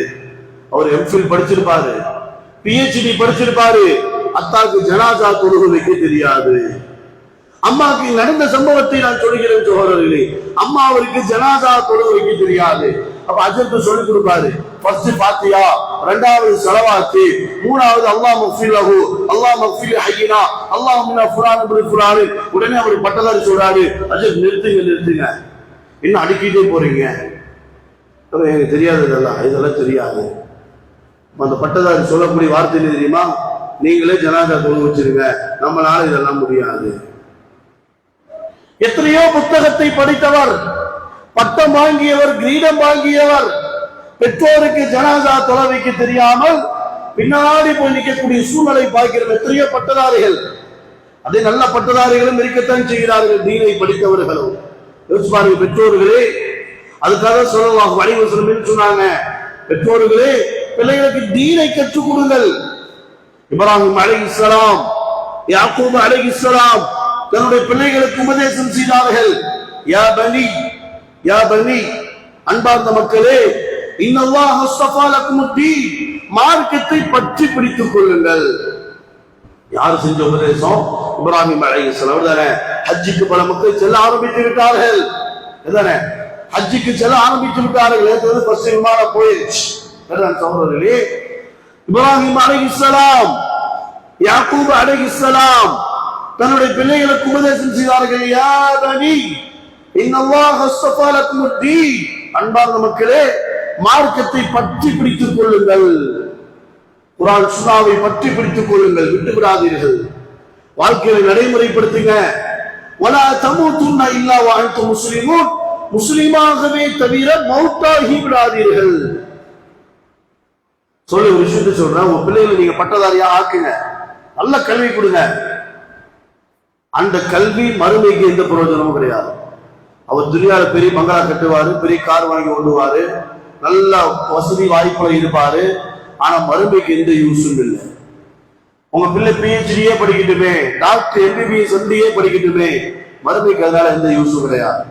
அவர் எம்ஃபில் படிச்சிருப்பாரு, பிஹெச்டி படிச்சிருப்பாரு, அத்தாக்கு ஜனாசா தொழுகை வைக்க தெரியாது. அம்மாக்கு நடந்த சம்பவத்தை நான் சொல்கிறேன் சகோதரர்களே, அம்மா அவருக்கு ஜனாசா தொழுகை வைக்க தெரியாது. அப்ப அஜத்து சொல்லி கொடுப்பாரு, ஃபர்ஸ்ட் ஃபாத்தியா, 2வது ஸலவாத், 3வது அல்லாஹ் மக்ஃபிர் லஹு, அல்லாஹ் மக்ஃபிர் ஹய்யினா, அல்லாஹ் மினா ஃபுலான் இப்னு ஃபுலான். உடனே அவர் பட்டதாரி சொல்றாரு, அஜத் நிறுத்துங்க, இன்னும் அடிக்கிட்டே போறீங்க, எனக்கு தெரியாது, இதெல்லாம் தெரியாது. அந்த பட்டதாரி சொல்லக்கூடிய வார்த்தை தெரியுமா? நீங்களே ஜனாசா தொழு வச்சிருங்க, நம்மளால இதெல்லாம் முடியாது. எத்தனையோ புத்தகத்தை படித்தவர், பட்டம் வாங்கியவர், கிரீடம் வாங்கியவர், பெற்றோருக்கு ஜனாசா தொழ வைக்க தெரியாமல் பின்னாடி போய் நிற்கக்கூடிய சூழ்நிலை பார்க்கிறது. எத்தனையோ பட்டதாரிகள், அதே நல்ல பட்டதாரிகளும் இருக்கத்தான் செய்கிறார்கள், தீனை படித்தவர்களும். யோசிச்சு பாருங்க பெற்றோர்களே. அதுக்காக சொல்லலாம் வழிவசனம் சொன்னாங்க, பெற்றோர்களே பிள்ளைகளுக்கு தீனை கற்றுக் கொடுங்கள். இப்ராஹிம் அலைஹிஸ்ஸலாம், யாக்கூப் அலைஹிஸ்ஸலாம் தன்னுடைய பிள்ளைகளுக்கு உபதேசம் செய்தார்கள். யா பனி, யா பனி, அன்பார்ந்த மக்களே, இன்னல்லாஹ் அஸ்தஃபா லக்குமுத்தீன், மார்க்கத்தை பற்றி பிடித்துக் கொள்ளுங்கள். யார் செஞ்ச உபதேசம்? இப்ராஹிம் அலைஹிஸ்ஸலாம் தானே. ஹஜ்ஜுக்கு பல மக்கள் செல்ல ஆரம்பித்து விட்டார்கள், ஹஜ்ஜுக்கு செல்ல ஆரம்பித்து விட்டார்கள். ஃபர்ஸ்ட் விமானம் போயிடுச்சு. சகோதரர்களே, இப்ராஹிம் அலைஹிஸ்ஸலாம், யாக்கூப் அலைஹிஸ்ஸலாம் தன்னுடைய பிள்ளைகளுக்கு உபதேசம் செய்தார்கள். யா பனி இன்னல்லாஹ் அஸ்தஃபா லக்குமுத்தீன், அன்பார்ந்த மக்களே, மார்க்கத்தை பற்றி பிடித்துக் கொள்ளுங்கள், குர்ஆன் சுன்னாவை பற்றி பிடித்துக் கொள்ளுங்கள், விட்டு விடாதீர்கள், வாழ்க்கையை நடைமுறைப்படுத்துங்க. வலா தமூதுன்ன இல்லா வ அன்தும் முஸ்லிமூன், முஸ்லிமாகவே தவிர மௌத்தாகி விடாதீர்கள். சொல்லி ஒரு விஷயத்தை சொல்றேன், உங்க பிள்ளைகளை நீங்க பட்டதாரியா ஆக்குங்க, நல்ல கல்வி கொடுங்க. அந்த கல்வி மறுமைக்கு எந்த பிரயோஜனமும் கிடையாது. அவர் துனியால பெரிய பங்களா கட்டுவாரு, பெரிய கார் வாங்கி ஓடுவாரு, நல்ல வசதி வாய்ப்புல இருப்பாரு, ஆனா மறுமைக்கு எந்த யூஸும் இல்லை. உங்க பிள்ளை பிஹெச்டியே படிக்கட்டுமே, டாக்டர் எம்பிபிஎஸ் படிக்கட்டுமே, மறுமைக்கு அதனால எந்த யூஸும் கிடையாது.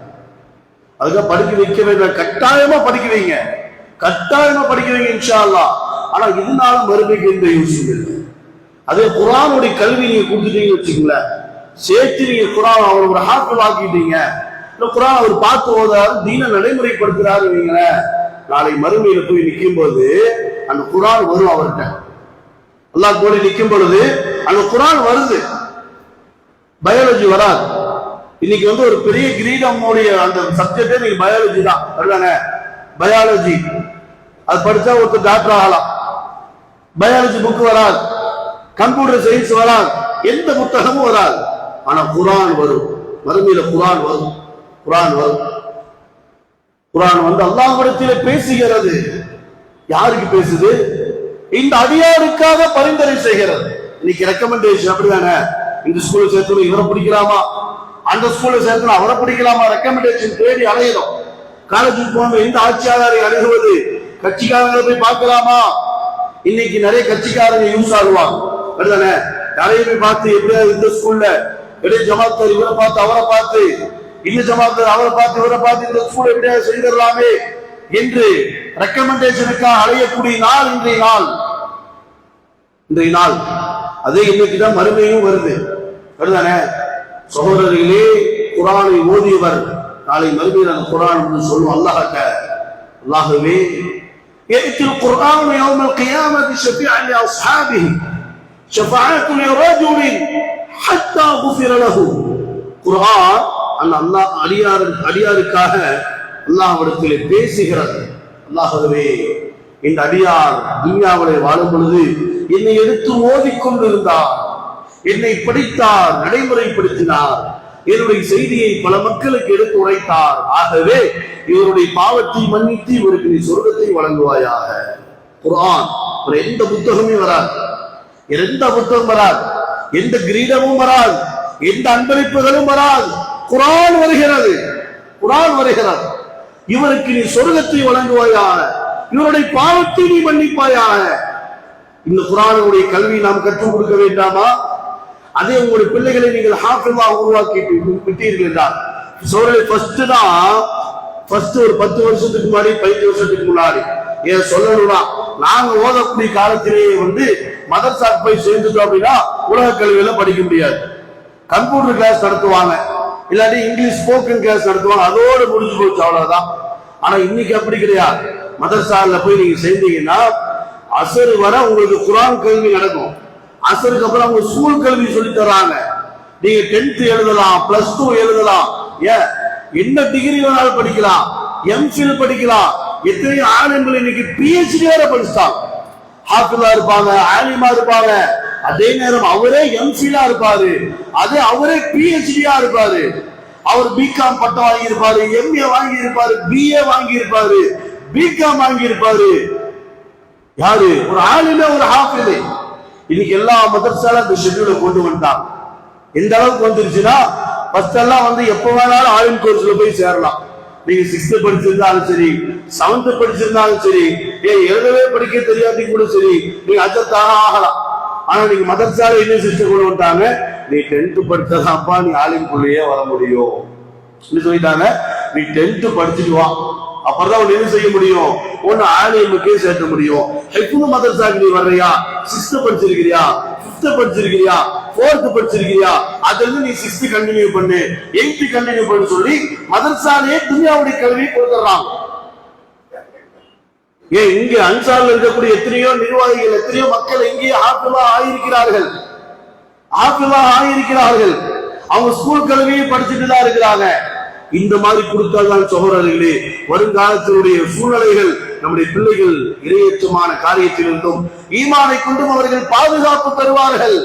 அதுக்காக படிக்க வைக்க வேண்டிய கட்டாயமா படிக்க வைங்க, கட்டாயமா படிக்க வைங்க இன்ஷா அல்லாஹ். ஆனா இதனால மறுமைக்கு எந்த யூஸும் இல்லை. அதே குர்ஆனுடைய கல்வி நீங்க கொடுத்துட்டீங்கன்னு வச்சுக்கங்களேன், சேர்த்து நீங்க குர்ஆன் அவர் ஒரு ஹாஃபில் ஆக்கிட்டீங்க, இல்ல குர்ஆன் அவர் பார்த்து ஓதாரு, தீனை நடைமுறைப்படுத்துறாரு வைங்களேன், நாளை மறுமையில போய் நிற்கும் போது அந்த குர்ஆன் வரும் அவர்கிட்ட. அல்லாஹ் போய் நிற்கும் பொழுது அந்த குர்ஆன் வருது, பயாலஜி வராது. இன்னைக்கு ஒரு பெரிய கிரீடம் அந்த சப்ஜெக்டே நீங்க பயாலஜி தான், அதுதானே பயாலஜி. அது படிச்சா ஒருத்தர் டாக்டர் ஆகலாம். பயாலஜி புக் வராது, கம்ப்யூட்டர் சயின்ஸ் வராது, எந்த புத்தகமும் வராது. ஆனா குர்ஆன் வரும், மறுமையில குர்ஆன் வரும். குர்ஆன் வரும். குர்ஆன் அல்லாஹ்விடத்திலே பேசுகிறது. யாருக்கு பேசுது? இந்த அடியாருக்காக பரிந்துரை செய்கிறது. இன்னைக்கு ரெக்கமெண்டேஷன் அப்படிதானே, இந்த ஸ்கூல்ல சேர்த்து இவரை பிடிக்கலாமா, அந்த ஸ்கூல்ல சேர்த்து அவரை பிடிக்கலாமா, ரெக்கமெண்டேஷன் தேடி அலையணும். காலேஜுக்கு போன எந்த ஆட்சியாளரை அணுகுவது, கட்சிக்காரங்களை போய் பார்க்கலாமா. இன்னைக்கு நிறைய கட்சிக்காரங்க யூஸ் ஆகுவாங்க, அப்படிதானே, நிறைய போய் பார்த்து எப்படியா இந்த ஸ்கூல்ல வெளியே ஜமாத்தார் இவரை பார்த்து அவரை பார்த்து, இந்த ஜமாத்தார் அவரை பார்த்து இவரை பார்த்து இந்த ஸ்கூல் எப்படியா செய்திடலாமே என்று ரெக்கமெண்டேஷனுக்காக அலையக்கூடிய நாள் இன்றைய நாள். அதே இன்னைக்குதான் மறுமையும் வருது, அப்படிதானே சகோதரர்களே. குர்ஆனை ஓதியவர் நாளை மறுமையில் அந்த குர்ஆன் சொல்லும் அல்லாஹ்வே يأتي القرآن يوم القيامة شفيعا لأصحابه شفاعة لرجل حتى غفر له. குர்ஆன் அல்லாஹ் அடியாருக்காக அல்லாஹ்விடத்திலே பேசுகிறது. அல்லாஹ்வே, இந்த அடியார் துன்யாவிலே வாழும் பொழுது என்னை எடுத்து ஓதிக்கொண்டிருந்தார், என்னை படித்தார், நடைமுறைப்படுத்தினார், என்னுடைய செய்தியை பல மக்களுக்கு எடுத்து உரைத்தார். ஆகவே இவருடைய பாவத்தை மன்னித்து இவருக்கு நீ சொர்க்கத்தை வழங்குவாயாக. குர்ஆன் எந்த புத்தகமே வராது, எந்த புத்தகம் வராது, எந்த கிரீடமும் வராது, எந்த அன்பளிப்புகளும் வராது. குர்ஆன் வருகிறது, குர்ஆன் வருகிறது. இவருக்கு நீ சொர்க்கத்தை வழங்குவாயாக, இவருடைய பாவத்தை நீ மன்னிப்பாயாக. இந்த குர்ஆனுடைய கல்வி நாம் கற்றுக் கொடுக்க வேண்டாமா? அதே உங்களுடைய பிள்ளைகளை நீங்கள் ஹாஃபிலா உருவாக்கி விட்டீர்கள் என்றால் ஒரு 10 வருஷத்துக்கு முன்னாடி 15 வருஷத்துக்கு முன்னாடி ஏன் சொல்லணும்னா, நாங்க ஓதக்கூடிய காலத்திலேயே மதரசாக்கு போய் சேர்ந்துட்டோம் அப்படின்னா உலக கல்வியில படிக்க முடியாது. கம்ப்யூட்டர் கிளாஸ் நடத்துவாங்க, இல்லாட்டி இங்கிலீஷ் ஸ்போக்கன் கிளாஸ் நடத்துவாங்க, அதோடு முடிஞ்சு போச்சு, அவ்வளவுதான். ஆனா இன்னைக்கு அப்படி கிடையாது. மதரசால போய் நீங்க சேர்ந்தீங்கன்னா அசர் வர உங்களுக்கு குர்ஆன் கல்வி நடக்கும். அசருக்கு அப்புறம் அவங்க ஸ்கூல் கல்வி சொல்லி தர்றாங்க. நீங்க 10th எழுதலாம், +2 எழுதலாம், என்ன டிகிரி வேணாலும் படிக்கலாம், எம்ஃபில் படிக்கலாம். எத்தனை ஆளுங்கள் இன்னைக்கு PhD வரை படிச்சாங்க, ஹாஃபிலா இருப்பாங்க, ஆலிமா இருப்பாங்க. அதே நேரம் அவரே எம்ஃபிலா இருப்பாரு, அதே அவரே PhD-யா இருப்பாரு. அவர் பிகாம் பட்டம் வாங்கி இருப்பாரு, MA வாங்கி இருப்பாரு, BA வாங்கி இருப்பாரு, பிகாம் வாங்கி இருப்பாரு. யாரு? ஒரு ஆலிமே, ஒரு ஹாஃபிலே. இன்னைக்கு எல்லா மதரசால இந்த ஷெட்யூலை கொண்டு வந்துட்டாங்க. எந்த அளவுக்கு வந்துருச்சுன்னா, ஃபர்ஸ்ட் எல்லாம் எப்ப வேணாலும் ஆலிம் கோர்ஸ்ல போய் சேரலாம். நீங்க 6th படிச்சிருந்தாலும் சரி, 7th படிச்சிருந்தாலும் சரி, எழுதவே படிக்க தெரியாட்டி கூட சரி, நீங்க அஜத்தாக ஆகலாம். ஆனா நீங்க மதரசால என்ன சிஸ்டம் கொண்டு வந்துட்டாங்க, நீ 10th படிச்சதாப்பா நீ ஆலிம்குள்ளேயே வர முடியும் சொல்லிட்டாங்க. நீ 10th படிச்சுட்டு வா, அப்பதான் என்ன செய்ய முடியும், ஒன்னு ஆலிமுக்கே சேர்க்க முடியும். ஹிஃப்து மதரசாக்கு நீ வர்றியா, 6th படிச்சிருக்கிறியா, 5th படிச்சிருக்கிறியா, 4th படிச்சிருக்கிறியா, அதுல நீ 6th கண்டினியூ பண்ணு, 8th கண்டினியூ பண்ணு சொல்லி மதரசாலே துன்யாவுடைய கல்வி கொடுத்துறாங்க. இங்க அன்சார்ல இருக்கக்கூடிய எத்தனையோ நிர்வாகிகள், எத்தனையோ மக்கள் இங்கே ஹாஃபிலா ஆயிருக்கிறார்கள், ஹாஃபிலா ஆயிருக்கிறார்கள். அவங்க ஸ்கூல் கல்வியை படிச்சுட்டு தான் இருக்கிறாங்க. இந்த மாதிரி கொடுத்தால்தான் சகோதரர்களே வருங்காலத்தினுடைய சூழ்நிலைகள், நம்முடைய பிள்ளைகள் இரையற்றமான காரியத்திலிருந்தும் ஈமானை கொண்டும் அவர்கள் பாதுகாப்பு பெறுவார்கள்.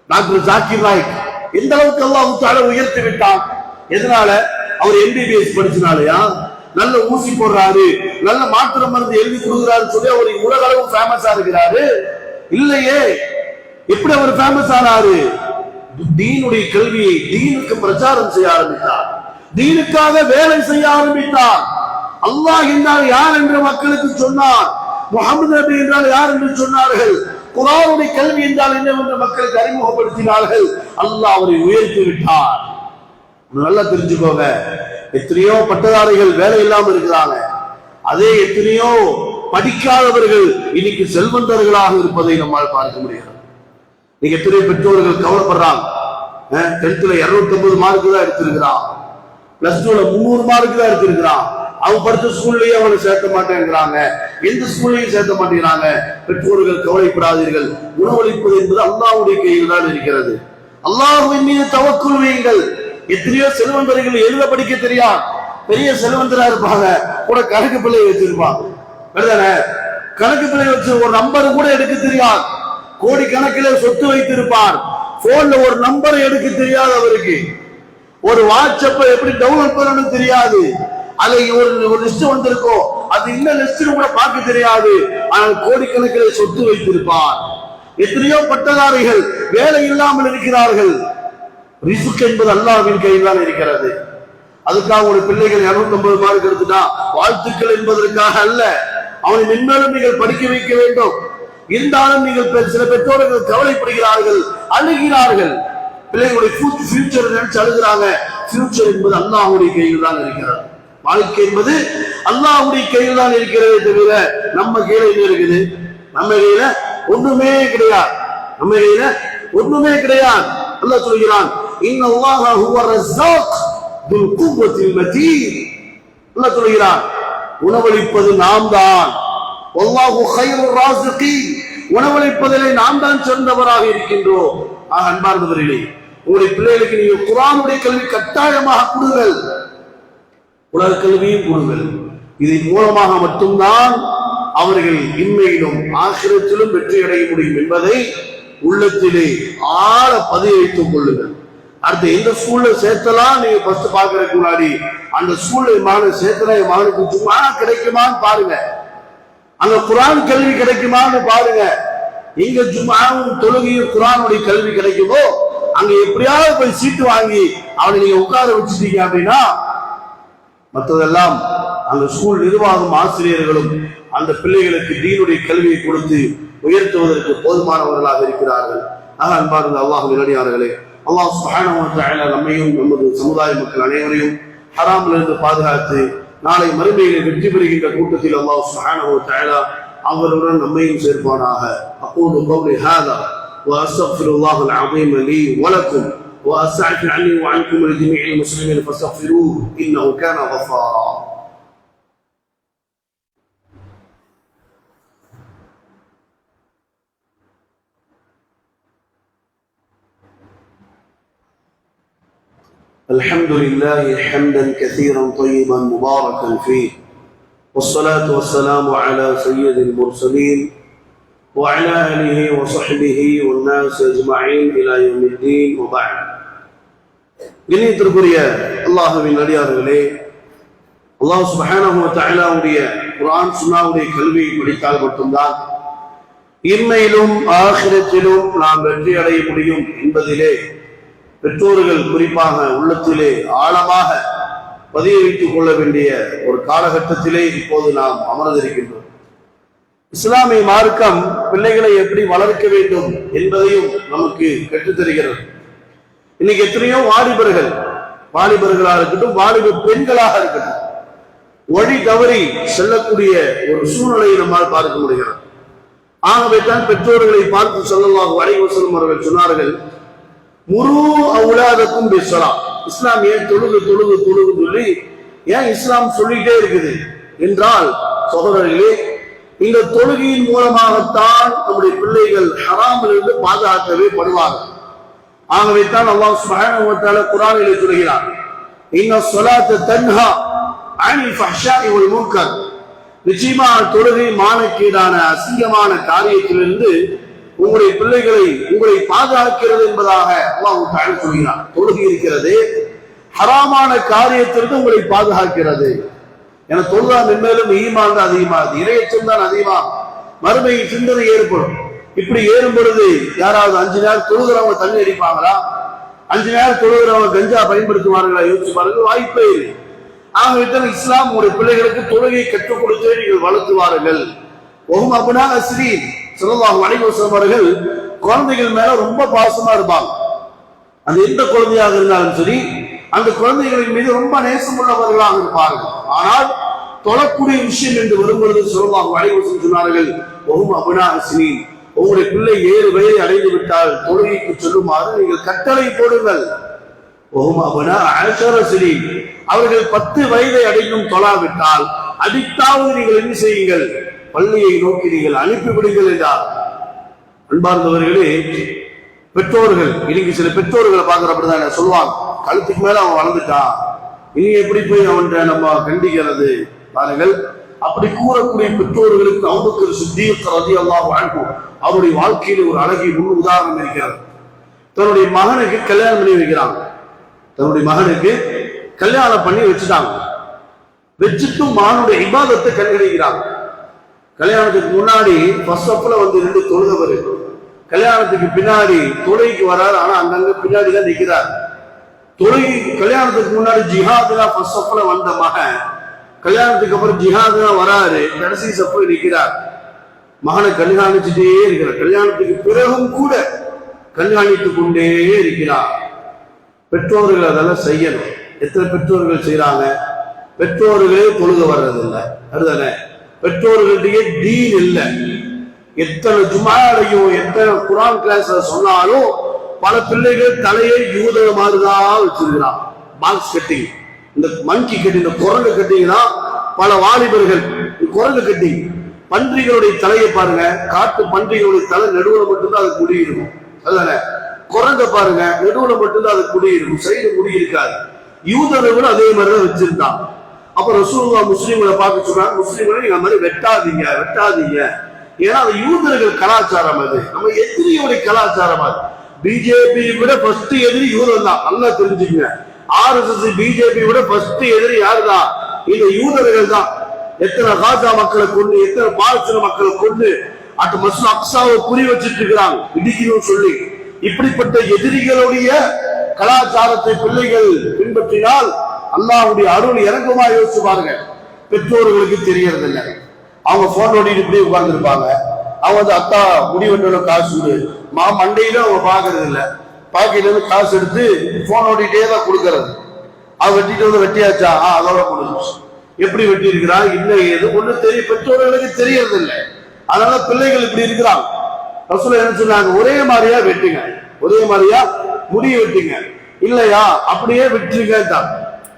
டாக்டர் ஜாக்கிர் நாயக் எந்த அளவுக்கு அல்லாஹ் தஆலா உயர்த்தி விட்டான். எதனால? அவர் MBBS படிச்சனாலயா? நல்ல ஊசி போடுறாரு, நல்ல மாத்திரை மருந்து எழுதி கொடுக்குறாரு சொல்லி அவர் உலக அளவு ஃபேமஸா இருக்கிறாரு? இல்லையே. எப்படி அவர் ஃபேமஸ் ஆனாரு? தீனுடைய கல்வியை, தீனுக்கு பிரச்சாரம் செய்ய ஆரம்பித்தார், தீனுக்காக வேலை செய்ய ஆரம்பித்தார். அல்லாஹ் என்றால் யார் என்று மக்களுக்கு சொன்னார், முஹம்மது நபி என்றால் யார் என்று சொன்னார்கள், குர்ஆனுடைய கல்வி என்றால் என்னவென்று மக்களுக்கு அறிமுகப்படுத்தினார்கள். அல்லாஹ் அவரை உயர்த்தி விட்டார். நல்லா தெரிஞ்சுக்கோங்க. எத்தனையோ பட்டதாரிகள் வேலை இல்லாம இருக்கிறாங்க. அதே எத்தனையோ படிக்காதவர்கள் இன்னைக்கு செல்வந்தர்களாக இருப்பதை நம்மால் பார்க்க முடியாது. நீங்க எத்தனையோ பெற்றோர்கள் கவலைப்படுறாங்க. 10th 250 மார்க் தான் எடுத்திருக்கிறான், +2 300 மார்க் தான் எடுத்திருக்கிறான், அவன் படித்த ஸ்கூல்லயே அவனை சேர்த்த மாட்டேங்கிறாங்க, எந்த ஸ்கூல்லையும் சேர்த்த மாட்டேங்கிறாங்க. பெற்றோர்கள் கவலைப்படாதீர்கள். உணவளிப்பது என்பது அல்லாஹ்வுடைய கையில் தான் இருக்கிறது. அல்லாஹ்வின் மீது தவக்குல் வையுங்கள். எத்தனையோ செல்வந்தர்கள் எழுத படிக்க தெரியாது, பெரிய செல்வந்தரா இருப்பாங்க, கூட கணக்கு பிள்ளை வச்சிருப்பாங்க. கணக்கு பிள்ளை வச்சு ஒரு நம்பர் கூட எடுக்க தெரியாது, கோடிக்கணக்கில் சொத்து வைத்திருப்பார், போன்ல ஒரு நம்பரை எடுக்க தெரியாது அவருக்கு, ஒரு வாட்ஸ்அப்பை எப்படி டவுன்லோட் பண்ணணும் தெரியாது, அதை ஒரு லிஸ்ட் வந்திருக்கோம் அது இந்த லிஸ்ட் கூட பார்க்க தெரியாது, ஆனால் கோடிக்கணக்கில் சொத்து வைத்திருப்பார். எத்தனையோ பட்டதாரிகள் வேலை இல்லாமல் இருக்கிறார்கள். ரிஸ்க் என்பது அல்லாஹ்வின் கையில் தான் இருக்கிறது. அதுக்காக ஒரு பிள்ளைகள் 250 மார்க் எடுத்துட்டா வாழ்த்துக்கள் என்பதற்காக அல்ல, அவனை மென்மேலும் நீங்கள் படிக்க வைக்க வேண்டும். இருந்தாலும் நீங்கள் சில பெற்றோர்கள் கவலைப்படுகிறார்கள், அழுகிறார்கள், பிள்ளைகளுடைய ஃபியூச்சர் நினைச்சு அழுகிறாங்க. ஃபியூச்சர் என்பது அல்லாஹ்வுடைய கையில் தான் இருக்கிறது. வாழ்க்கை என்பது அல்லாஹ்வுடைய கையில் தான் இருக்கிறதே தவிர நம்ம கையில என்ன இருக்குது? நம்ம கையில ஒண்ணுமே கிடையாது, நம்ம கையில ஒண்ணுமே கிடையாது. அல்லாஹ் சொல்கிறான், இன்னல்லாஹ ஹுவ ரஸாக் துல் குவத்தில் மதீன். அல்லாஹ் சொல்கிறான், உணவளிப்பது நாம் தான். வல்லாஹு கைருர் ராஸிகீன், உணவளிப்பதிலே நாம் தான் சிறந்தவராக இருக்கின்றோம். அன்பார்ந்தவர்களே, உங்களுடைய பிள்ளைகளுக்கு நீங்க குர்ஆனுடைய கல்வி கட்டாயமாக கொடுங்கள், உலக கல்வியும் கொடுங்கள். இதன் மூலமாக மட்டும்தான் அவர்கள் இன்மையிலும் ஆகிரத்திலும் வெற்றி அடைய முடியும் என்பதை உள்ளத்திலே ஆழ பதிய வைத்துக் கொள்ளுங்கள். அடுத்து எந்த ஸ்கூல்ல சேர்த்தலாம் நீங்க ஃபர்ஸ்ட் பாக்குறதுக்கு முன்னாடி அந்த ஸ்கூல்ல சேர்த்தனா என் மகனுக்கு சும்மா கிடைக்குமான்னு பாருங்க, அங்க குர்ஆன் கல்வி கிடைக்குமான்னு பாருங்க. எங்க ஜும்ஆவும் தொழுகையும் குர்ஆனுடைய கல்வி கிடைக்குமோ அங்க எப்படியாவது போய் சீட்டு வாங்கி அவனை நீங்க உட்கார வச்சுட்டீங்க அப்படின்னா மற்றதெல்லாம் அந்த ஸ்கூல் நிர்வாகம் ஆசிரியர்களும் அந்த பிள்ளைகளுக்கு தீனுடைய கல்வியை கொடுத்து உயர்த்துவதற்கு போதுமானவர்களாக இருக்கிறார்கள். அன்பார்ந்த அல்லாஹ்வின் அடியார்களே, அல்லாஹ் சுப்ஹானஹு வ தஆலா நம்மையும் நமது சமுதாய மக்கள் அனைவரையும் ஹராமிலிருந்து பாதுகாத்து நாளை மறுமையிலே வெற்றி பெறுகின்ற கூட்டத்தில் அல்லாஹ் சுப்ஹானஹு வ தஆலா அவருடன் நம்மையும் சேர்ப்பானாக. அகூலு கௌலி ஹாதா வ அஸ்தக்ஃபிருல்லாஹல் அஸீம் லீ வ லக்கும் وأستغفر عني وعنكم ولجميع المسلمين فاستغفروه إنه كان غفارا. الحمد لله حمدا كثيرا طيبا مباركا فيه، والصلاة والسلام على سيد المرسلين وعلى آله وصحبه والناس أجمعين إلى يوم الدين وبعد. கண்ணியத்திற்குரிய அல்லாஹ்வின் அடியார்களே, அல்லாஹ் சுப்ஹானஹு வ தஆலாவுடைய குர்ஆன் சுன்னாவுடைய கல்வியை படித்தால் மட்டும்தான் இன்மையிலும் ஆகிரத்திலும் நாம் வெற்றி அடைய முடியும் என்பதிலே பெற்றோர்கள் குறிப்பாக உள்ளத்திலே ஆழமாக பதிய வைத்துக் கொள்ள வேண்டிய ஒரு காலகட்டத்திலே இப்போது நாம் அமர்ந்திருக்கின்றோம். இஸ்லாமிய மார்க்கம் பிள்ளைகளை எப்படி வளர்க்க வேண்டும் என்பதையும் நமக்கு கற்றுத்தருகிறது. இன்னைக்கு எத்தனையோ வாலிபர்களாக இருக்கட்டும், வாலிப பெண்களாக இருக்கட்டும், வழி தவறி செல்லக்கூடிய ஒரு சூழ்நிலையை நம்மால் பார்க்க முடிகிறது. ஆகவே தான் பெற்றோர்களை பார்த்து ஸல்லல்லாஹு அலைஹி வஸல்லம் அவர்கள் சொன்னார்கள், முரு அவுலாதக்கும் பிஸ்ஸலாம். இஸ்லாம் ஏன் தொழுகு சொல்லி ஏன் இஸ்லாம் சொல்லிட்டே இருக்குது என்றால், சகோதரர்களே, இந்த தொழுகையின் மூலமாகத்தான் நம்முடைய பிள்ளைகள் ஹராமிலிருந்து பாதுகாக்கவே படுவார்கள். ஆகவே தான் அல்லாஹ் சுப்ஹானஹு வ தஆலா குர்ஆனிலே சொல்கிறார், இன்ன ஸலாத்த தன்ஹா அனில் ஃபஹ்ஷாஇ வல் முன்கர். நிச்சயமாக தொழுகை மானக்கேடான அசிங்கமான காரியத்திலிருந்து உங்களுடைய பிள்ளைகளை உங்களை பாதுகாக்கிறது என்பதாக அல்லாஹ் தஆலா சொல்கிறார். தொழுகை இருக்கிறது ஹராமான காரியத்திலிருந்து உங்களை பாதுகாக்கிறது. என தொழுதா மென்மேலும் ஈமான் தான் அதிகமாகுது, இறையச்சம் தான் அதிகமாகும், மறுமை சிந்தனை ஏற்படும். இப்படி ஏறும் பொழுது யாராவது 5 நேரம் தொழுகிறவங்க தண்ணி அடிப்பாங்களா? 5 நேரம் தொழுகிறவங்க கஞ்சா பயன்படுத்துவார்களா? யோசிச்சு பாருங்கள், வாய்ப்பே இல்லை. ஆகவே தான் இஸ்லாம் உங்களுடைய பிள்ளைகளுக்கு தொழுகையை கற்றுக் கொடுத்து நீங்கள் வளர்த்துவார்கள். ஒஹும் அப்னா அஸ்ரீன் ஸல்லல்லாஹு அலைஹி வஸல்லம் அவர்கள் குழந்தைகள் மேல ரொம்ப பாசமா இருப்பாங்க. அது எந்த குழந்தையாக இருந்தாலும் சரி, அந்த குழந்தைகளின் மீது ரொம்ப நேசம் உள்ளவர்களாக இருப்பார்கள். ஆனால் தொழக்கூடிய விஷயம் என்று வரும்பொழுது ஸல்லல்லாஹு அலைஹி வஸல்லம் சொன்னார்கள், உங்களுடைய பிள்ளை 7 வயதை அடைந்து விட்டால் தொழுகைக்கு சொல்லுமாறு நீங்கள் கட்டளை போடுங்கள். அவர்கள் 10 வயதை அடைந்தும் தொழாவிட்டால் அடித்தாவது நீங்கள் என்ன செய்யுங்கள், பள்ளியை நோக்கி நீங்கள் அனுப்பிவிடுங்கள் என்றார். அன்பார்ந்தவர்களே, பெற்றோர்கள் இன்னைக்கு சில பெற்றோர்களை பார்க்கிறப்படிதான் சொல்லுவாங்க, கழுத்துக்கு மேல அவன் வளர்ந்துட்டான், இனி எப்படி போய் அவன்கிட்ட நம்ம கண்டிக்கிறது பாருங்கள். அப்படி கூறக்கூடிய பெற்றோர்களுக்கு அபூபக்கர் சித்தீக் ரலியல்லாஹு அன்ஹு அவருடைய வாழ்க்கையில் ஒரு அழகிய முன் உதாரணம் இருக்கிறது. தன்னுடைய மகனுக்கு கல்யாணம் பண்ணி வைக்கிறாங்க. தன்னுடைய மகனுக்கு கல்யாணம் பண்ணி வச்சுட்டாங்க. வச்சுட்டும் மகனுடைய இபாதத்தை கண்காணிக்கிறாங்க. கல்யாணத்துக்கு முன்னாடி ஃபர்ஸ்ட் ஸ்டெப்ல வந்து 2 தொழுதவர், கல்யாணத்துக்கு பின்னாடி தொழுகைக்கு வராரு, ஆனா அங்கங்க பின்னாடி தான் நிற்கிறார். கல்யாணத்துக்கு முன்னாடி ஜிஹாதுல ஃபர்ஸ்ட் ஸ்டெப்ல வந்த மகன் கல்யாணத்துக்கு அப்புறம் ஜிஹாதுல வராரு, கடைசி ஸ்டெப்ல நிற்கிறார். மகனை கண்காணிச்சுட்டே இருக்கிறார். கல்யாணத்துக்கு பிறகும் கூட கண்காணித்துக் கொண்டே இருக்கிறார். பெற்றோர்கள் அதெல்லாம் செய்யணும். எத்தனை பெற்றோர்கள் செய்யறாங்க? பெற்றோர்களே தொழுக வர்றதில்லை, அதுதானே? பெற்றோர்களுடைய தீன் இல்லை. எத்தனை ஜுமாலையும் எத்தனை குர்ஆன் கிளாஸ்ல சொன்னாலும் பல பிள்ளைகள் தலையை யூத மாதிரிதான் வச்சிருக்கிறான். பாக்ஸ் கட்டிங், இந்த மங்கி கட்டி, இந்த குரங்கு கட்டிங்கன்னா பல வாலிபர்கள் குரங்கு கட்டி, பன்றிகளுடைய தலையை பாருங்க, காட்டு பன்றிகளுடைய தலை நடுவுல மட்டும்தான் அது முடி இருக்கும், அதுதானே? குரங்க பாருங்க, நடுவுல மட்டும்தான் அது முடி இருக்கும், சைடு முடி இருக்காது. யூதர்களும் அதே மாதிரிதான் வச்சிருந்தான். அப்ப ரசூலுல்லாஹ் முஸ்லிம்களை பார்க்க சொல்றாங்க, முஸ்லிம்களை நீங்க மாதிரி வெட்டாதீங்க வெட்டாதீங்க, ஏன்னா அது யூதர்கள் கலாச்சாரம், அது நம்ம எதிரியோடைய கலாச்சாரம். அது பிஜேபி விட ஃபர்ஸ்ட் எதிரி யூதர் தான், நல்லா தெரிஞ்சுக்கங்க. ஆர்எஸ்எஸ் பிஜேபி விட ஃபர்ஸ்ட் எதிரி யாருதான்? இந்த யூதர்கள் தான். எத்தனை காசா மக்களை கொண்டு, எத்தனை பாலஸ்தீன மக்களை கொண்டு அட்டு மஸ்ஜித் அக்ஸாவை குறி வச்சிட்டு இருக்கிறாங்க, இடிக்கணும்னு சொல்லி. இப்படிப்பட்ட எதிரிகளுடைய கலாச்சாரத்தை பிள்ளைகள் பின்பற்றினால் அல்லாஹ்வுடைய அருள் இறங்குமா யோசிச்சு பாருங்க. பெற்றோர்களுக்கு தெரியறது இல்லை. அவங்க போன் ஓடிட்டு இப்படி உட்கார்ந்து இருப்பாங்க. அவங்க வந்து அத்தா முடி வெட்டோட காசு மண்டையில அவங்க பாக்குறது இல்லை. பாக்கெட்ல இருந்து காசு எடுத்து போன் ஓடிட்டே தான் கொடுக்கறது. அவ வெட்டிட்டு வந்து வெட்டியாச்சா, அதோட முடிஞ்சு. எப்படி வெட்டி இருக்கிறான், இல்லை ஏது ஒண்ணு தெரியும், பெற்றோர்களுக்கு தெரியறது இல்லை. அதனால பிள்ளைகள் இப்படி இருக்கிறாங்க. ரசூலுல்லாஹ் என்ன சொன்னாங்க? ஒரே மாதிரியா வெட்டுங்க, ஒரே மாதிரியா முடி வெட்டுங்க, இல்லையா அப்படியே விட்டுருங்க.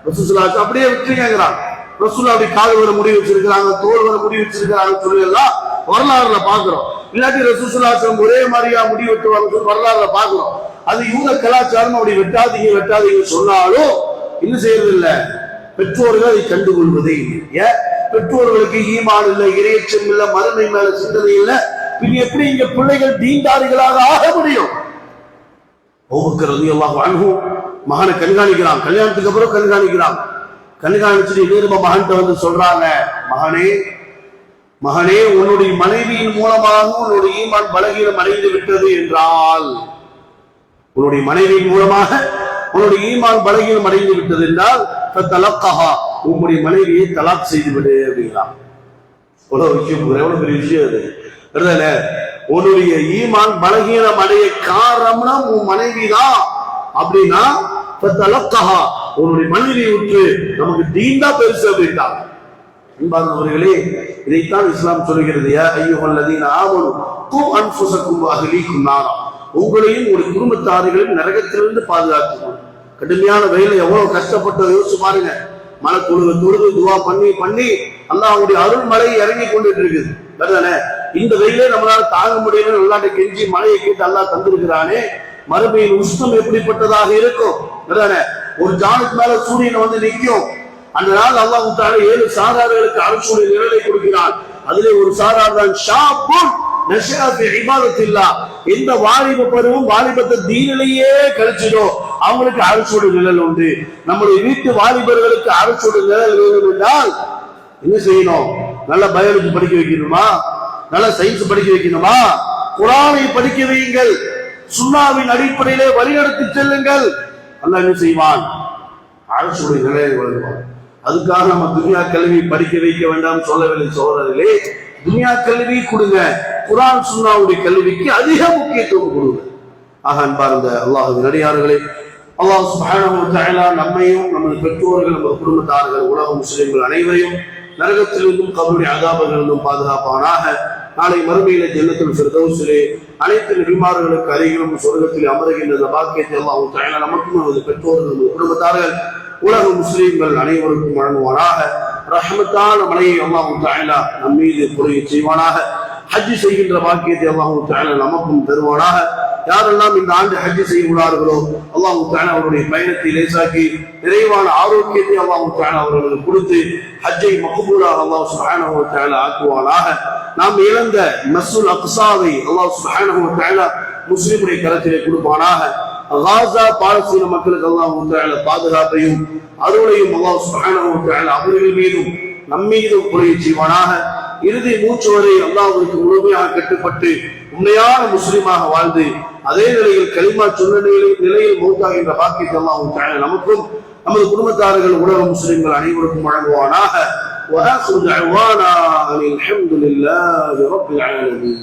ரசூலுல்லாஹ் அப்படியே விட்டுருங்கிறாங்க. ரசூலுல்லாஹ் அப்படி கால் வர முடி வச்சிருக்கிறாங்க, தோல் வர முடி வச்சிருக்கிறாங்க சொல்லி எல்லாம் வரலாறுல பாக்குறோம். இல்லாட்டி ரசூலுல்லாஹ் ஒரே மாதிரியா முடி வெட்டுவாங்க வரலாறுல பாக்குறோம். அது யூத கலாச்சாரம். அப்படி வெட்டாதீங்க வெட்டாதீங்க சொன்னாலும் என்ன செய்யறது இல்லை, பெற்றோர்கள் அதை கண்டுகொள்வதே இல்லை. பெற்றோர்களுக்கு ஈமான் இல்லை, இறையச்சம் இல்லை, மறுமை மேல சிந்தனை இல்லை. பின் எப்படி இங்க பிள்ளைகள் தீண்டாரிகளாக ஆக முடியும்? அபூபக்கர் ரலியல்லாஹு அன்ஹு மகனை கண்காணிக்கிறான். கல்யாணத்துக்கு அப்புறம் கண்காணிக்கிறான். கண்காணிச்சுட்டு இன்னொரு மகன்கிட்ட வந்து சொல்றாங்க, மகனே மகனே, உன்னுடைய மனைவியின் மூலமாக உன்னுடைய ஈமான் பலகீனம் அடைந்து விட்டது என்றால், உன்னுடைய மனைவியின் மூலமாக உன்னுடைய ஈமான் பலகீனம் அடைந்து விட்டது என்றால் உங்களுடைய மனைவியை தலாக் செய்து விடு அப்படிங்களாம். எவ்வளவு விஷயம், எவ்வளவு பெரிய விஷயம் அது. உன்னுடைய ஈமான் பலகீனம் அடைய காரணம்னா உன் மனைவி தான் அப்படின்னா உன்னுடைய மனைவியை விட்டு நமக்கு தீண்டா பெருசு அப்படின்ட்டாங்க. அன்பார்ந்தவர்களே, இதைத்தான் இஸ்லாம் சொல்கிறது, யா அய்யுஹல்லதீன ஆமனு கூ அன்ஃபுஸக்கும் வ அஹ்லீக்கும் நாரா, உங்களையும் ஒரு குடும்பத்தார்களையும் நரகத்திலிருந்து பாதுகாத்துக்கணும். கடுமையான வெயில எவ்வளவு கஷ்டப்பட்டு யோசிச்சு பாருங்க. மழை தொழுது துவா பண்ணி பண்ணி அல்லாஹ்வுடைய அருள் மழை இறங்கி கொண்டுட்டு இருக்குது. அதுதானே? இந்த வெயிலே நம்மளால தாங்க முடியல, அல்லாஹ்ட்ட கெஞ்சி மழையை கேட்டு அல்லாஹ் தந்திருக்கிறானே, மறுமையின் உஷ்ணம் எப்படிப்பட்டதாக இருக்கும்? அதுதானே? ஒரு ஜானுக்கு மேல சூரியனை வந்து நிற்கும். அந்த நாள் அல்லாஹ் தஆலா 7 சாரார்களுக்கு அரசுடைய நிழலை கொடுக்கிறான். அதிலே ஒரு சாரார் தான் ஷாபுன் நஷா ஃபி இபாதத்தில்லாஹ். இந்த வாலிப பருவம் வாலிபத்தை தீனிலேயே கழிச்சிடும், அவங்களுக்கு அரசுடைய நிழல் உண்டு. நம்முடைய வீட்டு வாலிபர்களுக்கு அரசுடைய நிழல் வேணும் என்றால் என்ன செய்யணும்? நல்ல பயாலஜி படிக்க வைக்கணுமா, நல்ல சயின்ஸ் படிக்க வைக்கணுமா? குர்ஆனை படிக்க வையுங்கள், சுன்னாவின் அடிப்படையிலே வழிநடத்தி செல்லுங்கள். அல்லாஹ் என்ன செய்வான்? அரசுடைய நிலையை வழங்குவான். அதுக்காக நம்ம துனியா கல்வி படிக்க வைக்க வேண்டாம் சொல்லவில்லை சோதரர்களே. துனியா கல்வி கொடுங்க, குர்ஆன் சுன்னாவுடைய கல்விக்கு அதிக முக்கியத்துவம் கொடுங்க. ஆக அன்பார்ந்த அல்லாஹ்வின் அடியார்களே, அல்லாஹ் சுப்ஹானஹு வ தஆலா நம்மையும் நமது பெற்றோர்கள் நமது குடும்பத்தார்கள் உலக முஸ்லிம்கள் அனைவரையும் நரகத்திலிருந்தும் கபருடைய அதாபங்களிலிருந்தும் பாதுகாப்பானாக. நாளை மறுமையில ஜன்னத்துல் ஃபிர்தௌஸிலே அனைத்து நபிமார்களுக்கு அருகிலும் சொர்க்கத்தில் அமருகின்ற பாக்கியத்தை அல்லாஹ் தஆலா நமக்கும் நமது பெற்றோர்கள் நமது குடும்பத்தார்கள் உலக முஸ்லிம்கள் அனைவருக்கும் வழங்குவானாக. ரஹ்மத்தான மலையை அல்லாஹ் தஆலா நம் மீது பொழிய செய்வானாக. ஹஜ் செய்கின்ற பாக்கியத்தை அல்லாஹ் தஆலா நமக்கும் தருவானாக. யாரெல்லாம் இந்த ஆண்டு ஹஜ் செய்ய உள்ளார்களோ அல்லாஹ் தஆலா அவருடைய பயணத்தை லேசாக்கி நிறைவான ஆரோக்கியத்தை அல்லாஹ் தஆலா அவர்களுக்கு கொடுத்து ஹஜ்ஜை மக்பூலாக அல்லாஹ் சுப்ஹானஹு வ தஆலா ஆக்குவானாக. நாம் இழந்த மஸ்ஜிதுல் அக்ஸாவை அல்லாஹ் சுப்ஹானஹு வ தஆலா முஸ்லிமுடைய கரத்திலே கொடுப்பானாக. காஸா பாலஸ்தீன மக்களுக்கு அல்லாஹ் தஆலா பாதுகாப்பையும் அருளையும் அல்லாஹ் சுப்ஹானஹு வ தஆலா அவர்கள் மீதும் நம்மீதும் பொழிய செய்வானாக. இறுதி மூச்சு வரை அல்லாஹ்வுக்கு முழுமையாக கட்டுப்பட்டு உண்மையான முஸ்லிமாக வாழ்ந்து அதே நிலையில் கலிமா சொன்ன நிலையில் மௌத்தாகின்ற பாக்கியத்தை அல்லாஹ் தஆலா நமக்கும் நமது குடும்பத்தார்கள் உலக முஸ்லிம்கள் அனைவருக்கும் வழங்குவானாக. وآخر دعوانا أن الحمد لله رب العالمين.